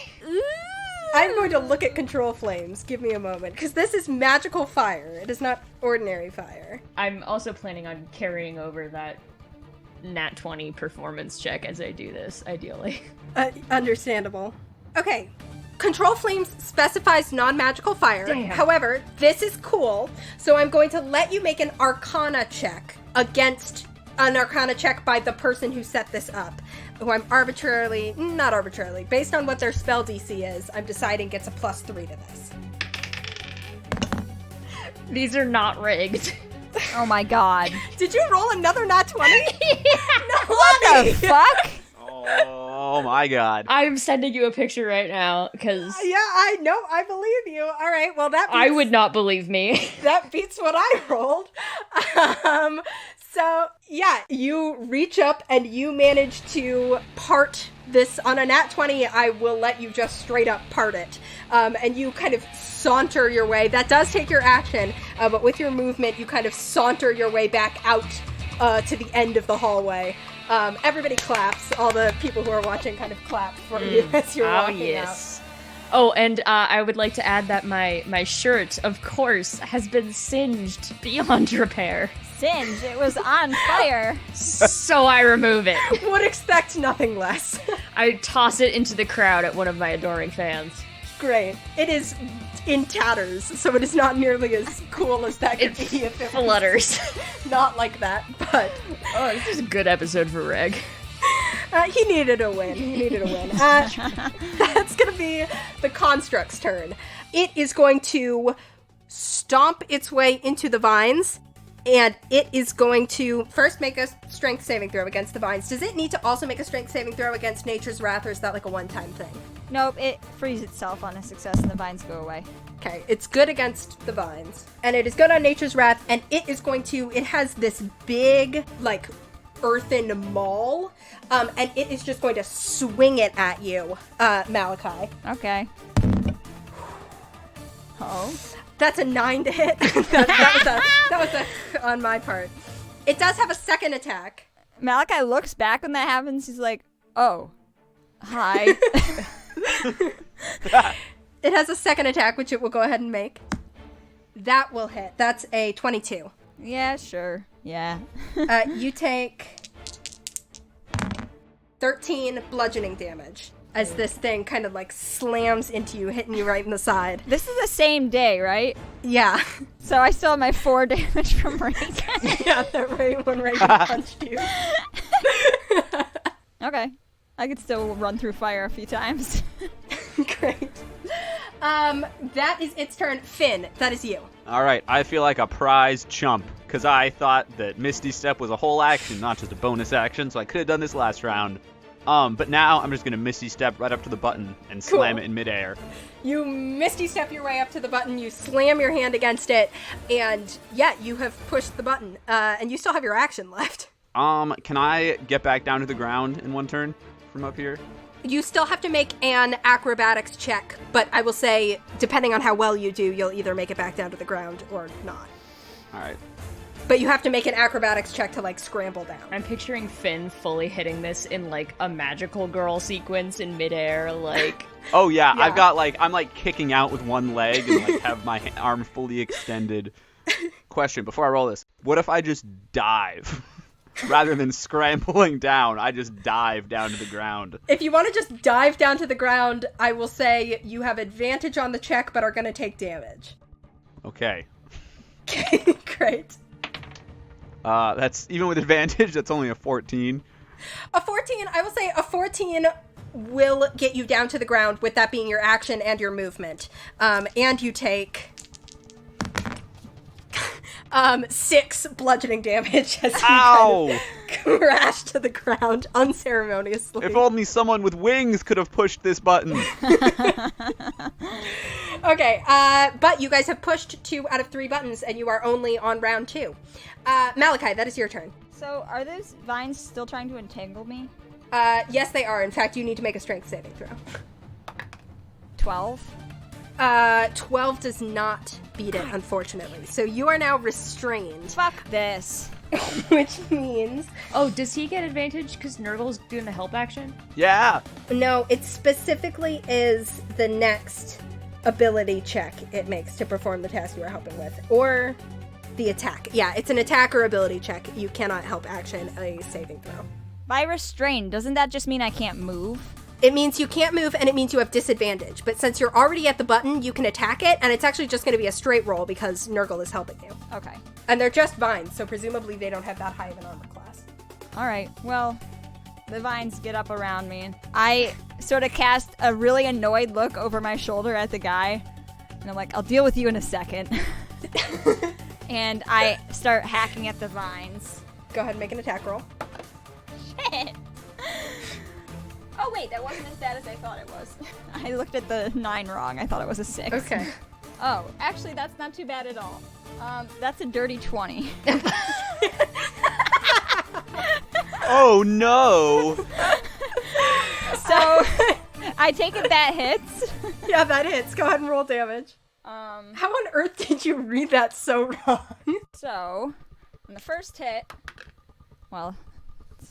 I'm going to look at Control Flames. Give me a moment, because this is magical fire. It is not ordinary fire. I'm also planning on carrying over that nat 20 performance check as I do this, ideally. Understandable. Okay. Control Flames specifies non-magical fire. Damn. However, this is cool, so I'm going to let you make an Arcana check against an Arcana check by the person who set this up, who I'm not arbitrarily, based on what their spell DC is, I'm deciding gets a +3 to this. These are not rigged. Oh my god. Did you roll another nat 20? No, What the fuck? Oh my god. I'm sending you a picture right now, because Yeah, I know. I believe you. All right. Well, that beats, I would not believe me. that beats what I rolled. So yeah, you reach up and you manage to part this on a nat 20. I will let you just straight up part it. And you kind of saunter your way. That does take your action, but with your movement, you kind of saunter your way back out to the end of the hallway. Everybody claps. All the people who are watching kind of clap for you as you're walking out. Oh, and I would like to add that my shirt, of course, has been singed beyond repair. Singed. It was on fire. So I remove it. Would expect nothing less. I toss it into the crowd at one of my adoring fans. Great. It is in tatters, so it is not nearly as cool as that could be if it was Flutters. not like that, but Oh, this is a good episode for Reg. he needed a win. That's going to be the Construct's turn. It is going to stomp its way into the vines, and it is going to first make a strength saving throw against the vines. Does it need to also make a strength saving throw against Nature's Wrath, or is that like a one-time thing? Nope, it frees itself on a success and the vines go away. Okay, it's good against the vines. And it is good on Nature's Wrath, and it has this big, like, earthen maul, and it is just going to swing it at you, Malachi. Okay. Oh. That's a 9 to hit. that was a on my part. It does have a second attack. Malachi looks back when that happens. He's like, oh, hi. It has a second attack, which it will go ahead and make. That will hit. That's a 22. Yeah, sure. Yeah. You take 13 bludgeoning damage. as this thing kind of like slams into you, hitting you right in the side. This is the same day, right? Yeah. So I still have my 4 damage from Regin. Yeah, that right when Regin punched you. Okay. I could still run through fire a few times. Great. That is its turn. Finn, that is you. All right, I feel like a prize chump because I thought that Misty Step was a whole action, not just a bonus action, so I could have done this last round. But now I'm just going to Misty Step right up to the button and slam it in midair. You Misty Step your way up to the button, you slam your hand against it, and yeah, you have pushed the button, and you still have your action left. Can I get back down to the ground in one turn from up here? You still have to make an acrobatics check, but I will say, depending on how well you do, you'll either make it back down to the ground or not. All right. But you have to make an acrobatics check to, like, scramble down. I'm picturing Finn fully hitting this in, like, a magical girl sequence in midair, like... Oh, yeah. I've got, like, I'm, like, kicking out with one leg and, like, have my arm fully extended. Question, before I roll this. What if I just dive? Rather than scrambling down, I just dive down to the ground. If you want to just dive down to the ground, I will say you have advantage on the check, but are going to take damage. Okay. Okay, great. That's, even with advantage, that's only a 14. A 14, I will say a 14 will get you down to the ground, with that being your action and your movement. And you take... 6 bludgeoning damage as you kind of crash to the ground unceremoniously. If only someone with wings could have pushed this button. Okay, but you guys have pushed 2 out of 3 buttons, and you are only on round 2. Malachi, that is your turn. So are those vines still trying to entangle me? Yes, they are. In fact, you need to make a strength saving throw. 12? 12 does not beat it, unfortunately. So you are now restrained. Fuck this. Which means... Oh, does he get advantage because Nurgle's doing the help action? Yeah. No, it specifically is the next ability check it makes to perform the task you are helping with. Or the attack. Yeah, it's an attack or ability check. You cannot help action a saving throw. By restrained, doesn't that just mean I can't move? It means you can't move, and it means you have disadvantage. But since you're already at the button, you can attack it, and it's actually just going to be a straight roll because Nurgle is helping you. Okay. And they're just vines, so presumably they don't have that high of an armor class. Alright, well, the vines get up around me, and I sort of cast a really annoyed look over my shoulder at the guy, and I'm like, I'll deal with you in a second. And I start hacking at the vines. Go ahead and make an attack roll. Shit! Oh wait, that wasn't as bad as I thought it was. I looked at the 9 wrong. I thought it was a 6. Okay. Oh, actually that's not too bad at all. That's a dirty 20. Oh no! So, I take it that hits. Yeah, that hits. Go ahead and roll damage. How on earth did you read that so wrong? So, on the first hit, well,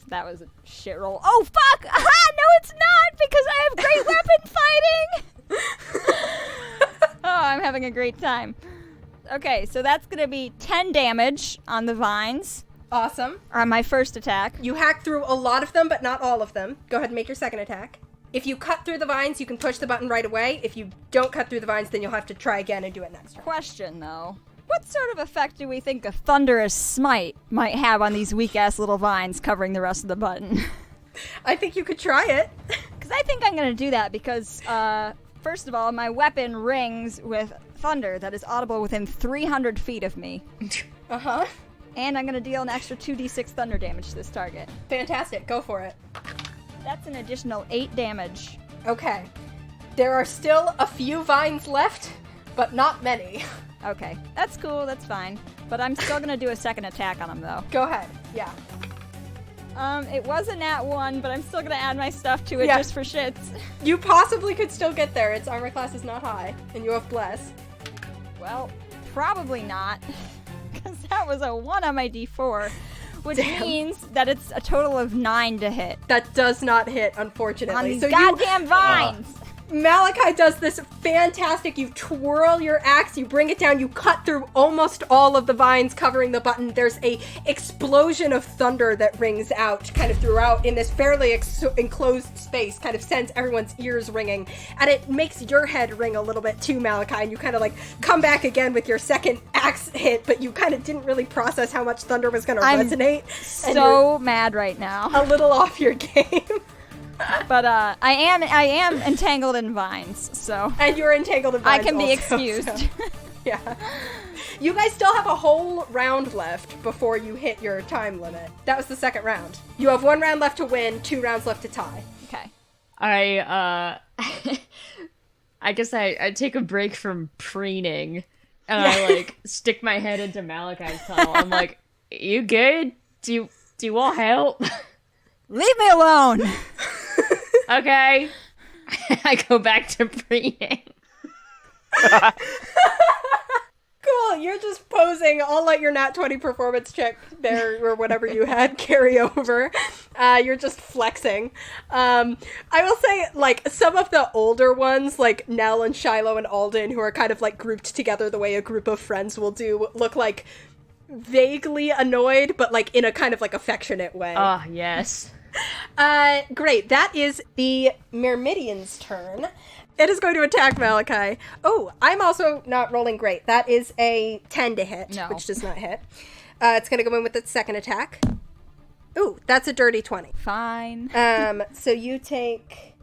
that was a shit roll. Oh, fuck! Aha! No, it's not! Because I have great weapon fighting! Oh, I'm having a great time. Okay, so that's gonna be 10 damage on the vines. Awesome. On my first attack. You hack through a lot of them, but not all of them. Go ahead and make your second attack. If you cut through the vines, you can push the button right away. If you don't cut through the vines, then you'll have to try again and do it next turn. Question, though. What sort of effect do we think a thunderous smite might have on these weak-ass little vines covering the rest of the button? I think you could try it. Because I think I'm going to do that because, first of all, my weapon rings with thunder that is audible within 300 feet of me. Uh-huh. And I'm going to deal an extra 2d6 thunder damage to this target. Fantastic. Go for it. That's an additional 8 damage. Okay. There are still a few vines left, but not many. Okay. That's cool. That's fine. But I'm still going to do a second attack on him, though. Go ahead. Yeah. It was a nat 1, but I'm still going to add my stuff to it just for shits. You possibly could still get there. Its armor class is not high, and you have Bless. Well, probably not. Because that was a 1 on my d4. Which means that it's a total of 9 to hit. That does not hit, unfortunately. On these goddamn vines! Malachi does this fantastic, you twirl your axe, you bring it down, you cut through almost all of the vines covering the button. There's a explosion of thunder that rings out kind of throughout in this fairly enclosed space, kind of sends everyone's ears ringing, and it makes your head ring a little bit too, Malachi, and you kind of like come back again with your second axe hit, but you kind of didn't really process how much thunder was going to resonate. So mad right now. A little off your game. But I am entangled in vines, so and you're entangled in vines. I can be also, excused. So, yeah. You guys still have a whole round left before you hit your time limit. That was the second round. You have 1 round left to win, 2 rounds left to tie. Okay. I guess I take a break from preening, and I like stick my head into Malachi's tunnel. I'm like, "You good? Do you want help?" Leave me alone. Okay. I go back to preening. Cool, you're just posing. I'll let your nat 20 performance check there, or whatever you had, carry over. You're just flexing. I will say, like, some of the older ones, like Nell and Shiloh and Alden, who are kind of, like, grouped together the way a group of friends will do, look like vaguely annoyed, but, like, in a kind of, like, affectionate way. Ah, yes. Great. That is the Myrmidian's turn. It is going to attack Malachi. Oh, I'm also not rolling great. That is a 10 to hit, which does not hit. It's going to go in with its second attack. Ooh, that's a dirty 20. Fine. So you take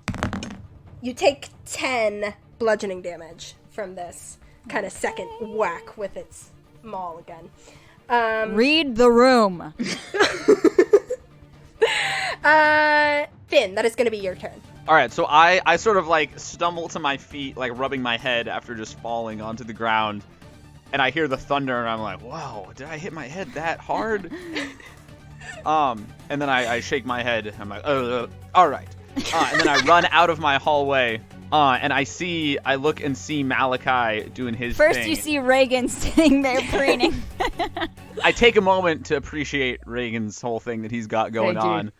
10 bludgeoning damage from this kind of second whack with its maul again. Read the room. Finn, that is going to be your turn. All right, so I sort of like stumble to my feet, like rubbing my head after just falling onto the ground, and I hear the thunder, and I'm like, "Whoa, did I hit my head that hard?" And then I shake my head. I'm like, all right. And then I run out of my hallway, and I look and see Malachi doing his thing. First, you see Regin sitting there preening. I take a moment to appreciate Reagan's whole thing that he's got going on.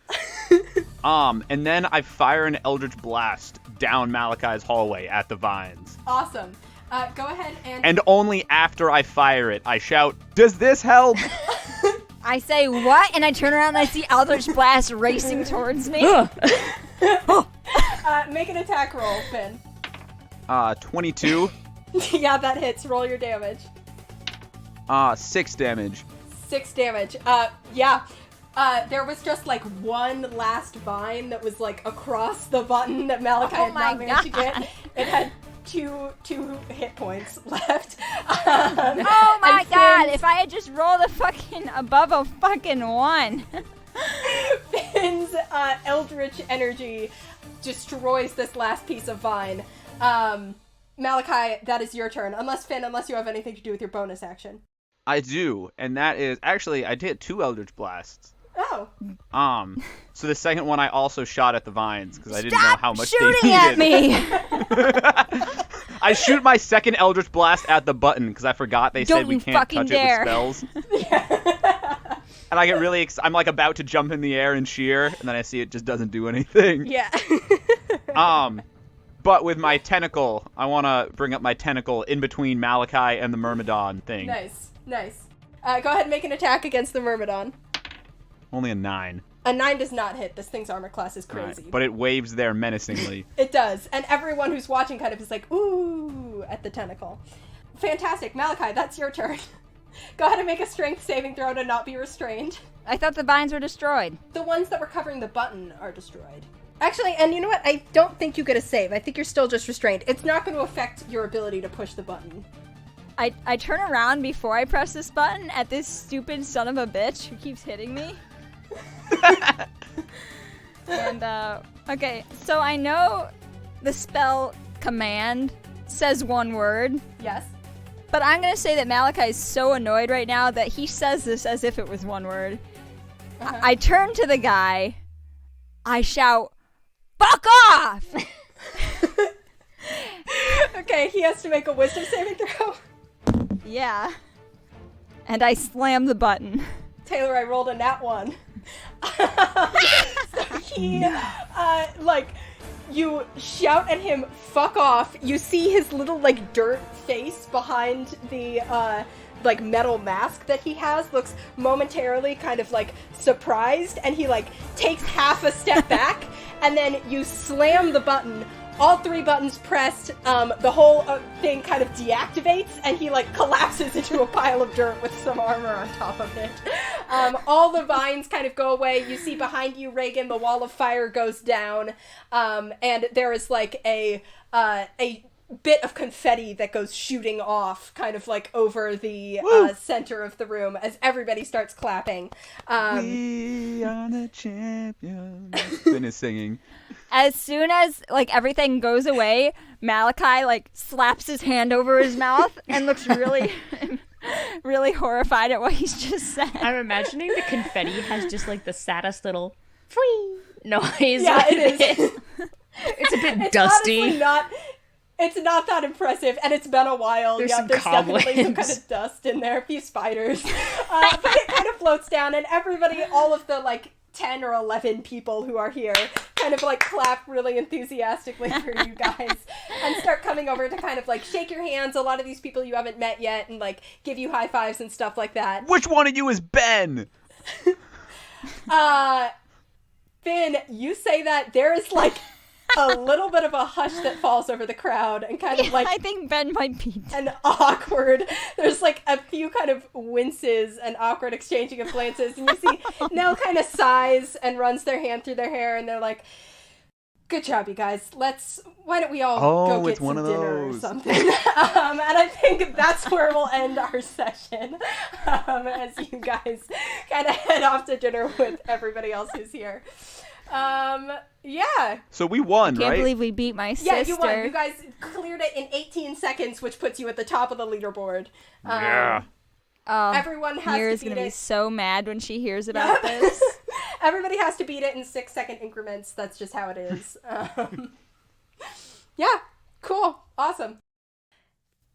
And then I fire an Eldritch Blast down Malachi's hallway at the vines. Awesome. Go ahead and... And only after I fire it, I shout, "Does this help?" I say, "What?" And I turn around and I see Eldritch Blast racing towards me. Make an attack roll, Finn. 22. Yeah, that hits. Roll your damage. 6 damage. 6 damage. Yeah. There was just like one last vine that was like across the button that Malachi had not managed to get. It had two hit points left. Oh my god, if I had just rolled a fucking above a fucking 1. Finn's eldritch energy destroys this last piece of vine. Malachi, that is your turn. Unless you have anything to do with your bonus action. I do, and that is actually I did 2 Eldritch Blasts. Oh. So the second one I also shot at the vines because I didn't know how much shooting they at needed. me. I shoot my second Eldritch Blast at the button because I forgot they said Don't we you can't fucking touch dare. it with spells. And I get really I'm like about to jump in the air and shear, and then I see it just doesn't do anything. Yeah. But with my tentacle, I want to bring up my tentacle in between Malachi and the Myrmidon thing. Nice. Go ahead and make an attack against the Myrmidon. Only a 9. A 9 does not hit. This thing's armor class is crazy. Right, but it waves there menacingly. It does. And everyone who's watching kind of is like, ooh, at the tentacle. Fantastic. Malachi, that's your turn. Go ahead and make a strength saving throw to not be restrained. I thought the vines were destroyed. The ones that were covering the button are destroyed. Actually, and you know what? I don't think you get a save. I think you're still just restrained. It's not going to affect your ability to push the button. I turn around before I press this button at this stupid son of a bitch who keeps hitting me. And, okay, so I know the spell command says one word. Yes. But I'm going to say that Malachi is so annoyed right now that he says this as if it was one word. Uh-huh. I turn to the guy. I shout, "Fuck off!" Okay, he has to make a wisdom saving throw. Yeah. And I slam the button. Taylor, I rolled a nat 1. So he, You shout at him, fuck off. You see his little, like, dirt face behind the, like, metal mask that he has looks momentarily kind of, like, surprised, and he, like, takes half a step back, and then you slam the button. All 3 buttons pressed, the whole thing kind of deactivates, and he, like, collapses into a pile of dirt with some armor on top of it. All the vines kind of go away. You see behind you, Regin, the wall of fire goes down, and there is, like, a bit of confetti that goes shooting off kind of like over the center of the room as everybody starts clapping. We are the champions. Finn is singing. As soon as like everything goes away, Malachi like slaps his hand over his mouth and looks really really horrified at what he's just said. I'm imagining the confetti has just like the saddest little free noise. Yeah, it is. It's a bit dusty. It's not that impressive, and it's been a while. There's some definitely some cobwebs. kind of dust in there, a few spiders. But it kind of floats down, and everybody, all of the, like, 10 or 11 people who are here kind of, like, clap really enthusiastically for you guys and start coming over to kind of, like, shake your hands. A lot of these people you haven't met yet and, like, give you high fives and stuff like that. Which one of you is Ben? Finn, you say that, there is, like, a little bit of a hush that falls over the crowd and kind of like I think Ben might be an awkward, there's like a few kind of winces and awkward exchanging of glances, and you see Nell kind of sighs and runs their hand through their hair, and they're like, good job, you guys. Why don't we all go get some dinner or something? And I think that's where we'll end our session, as you guys kind of head off to dinner with everybody else who's here. Yeah. So we won, right? Can't believe we beat my sister. Yeah, you won. You guys cleared it in 18 seconds, which puts you at the top of the leaderboard. Yeah. Everyone has Mira's to beat gonna it. be so mad when she hears about this. Everybody has to beat it in 6-second increments. That's just how it is. Yeah, cool. Awesome.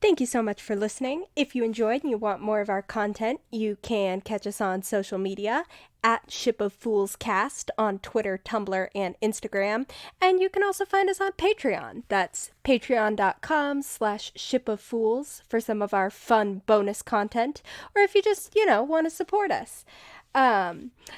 Thank you so much for listening. If you enjoyed and you want more of our content, you can catch us on social media at Ship of Fools Cast on Twitter, Tumblr, and Instagram. And you can also find us on Patreon. That's patreon.com/shipoffools for some of our fun bonus content. Or if you just, want to support us.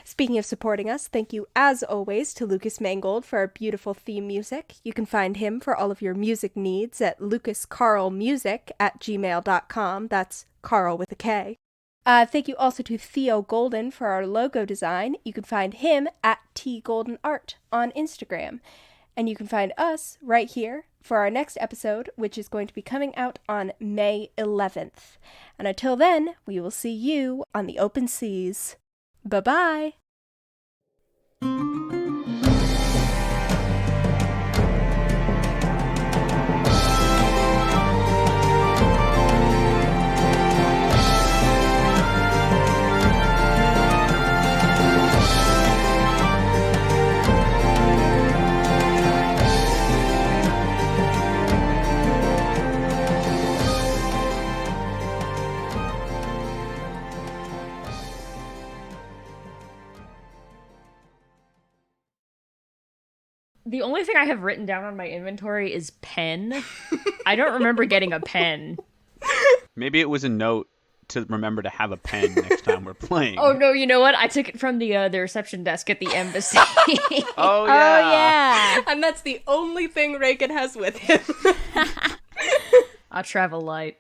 Speaking of supporting us, thank you as always to Lucas Mangold for our beautiful theme music. You can find him for all of your music needs at lucascarlmusic@gmail.com. That's Carl with a K. Thank you also to Theo Golden for our logo design. You can find him at tgoldenart on Instagram. And you can find us right here for our next episode, which is going to be coming out on May 11th. And until then, we will see you on the open seas. Bye-bye! The only thing I have written down on my inventory is pen. I don't remember getting a pen. Maybe it was a note to remember to have a pen next time we're playing. Oh no, you know what? I took it from the reception desk at the embassy. Oh yeah. Oh yeah. And that's the only thing Regin has with him. I travel light.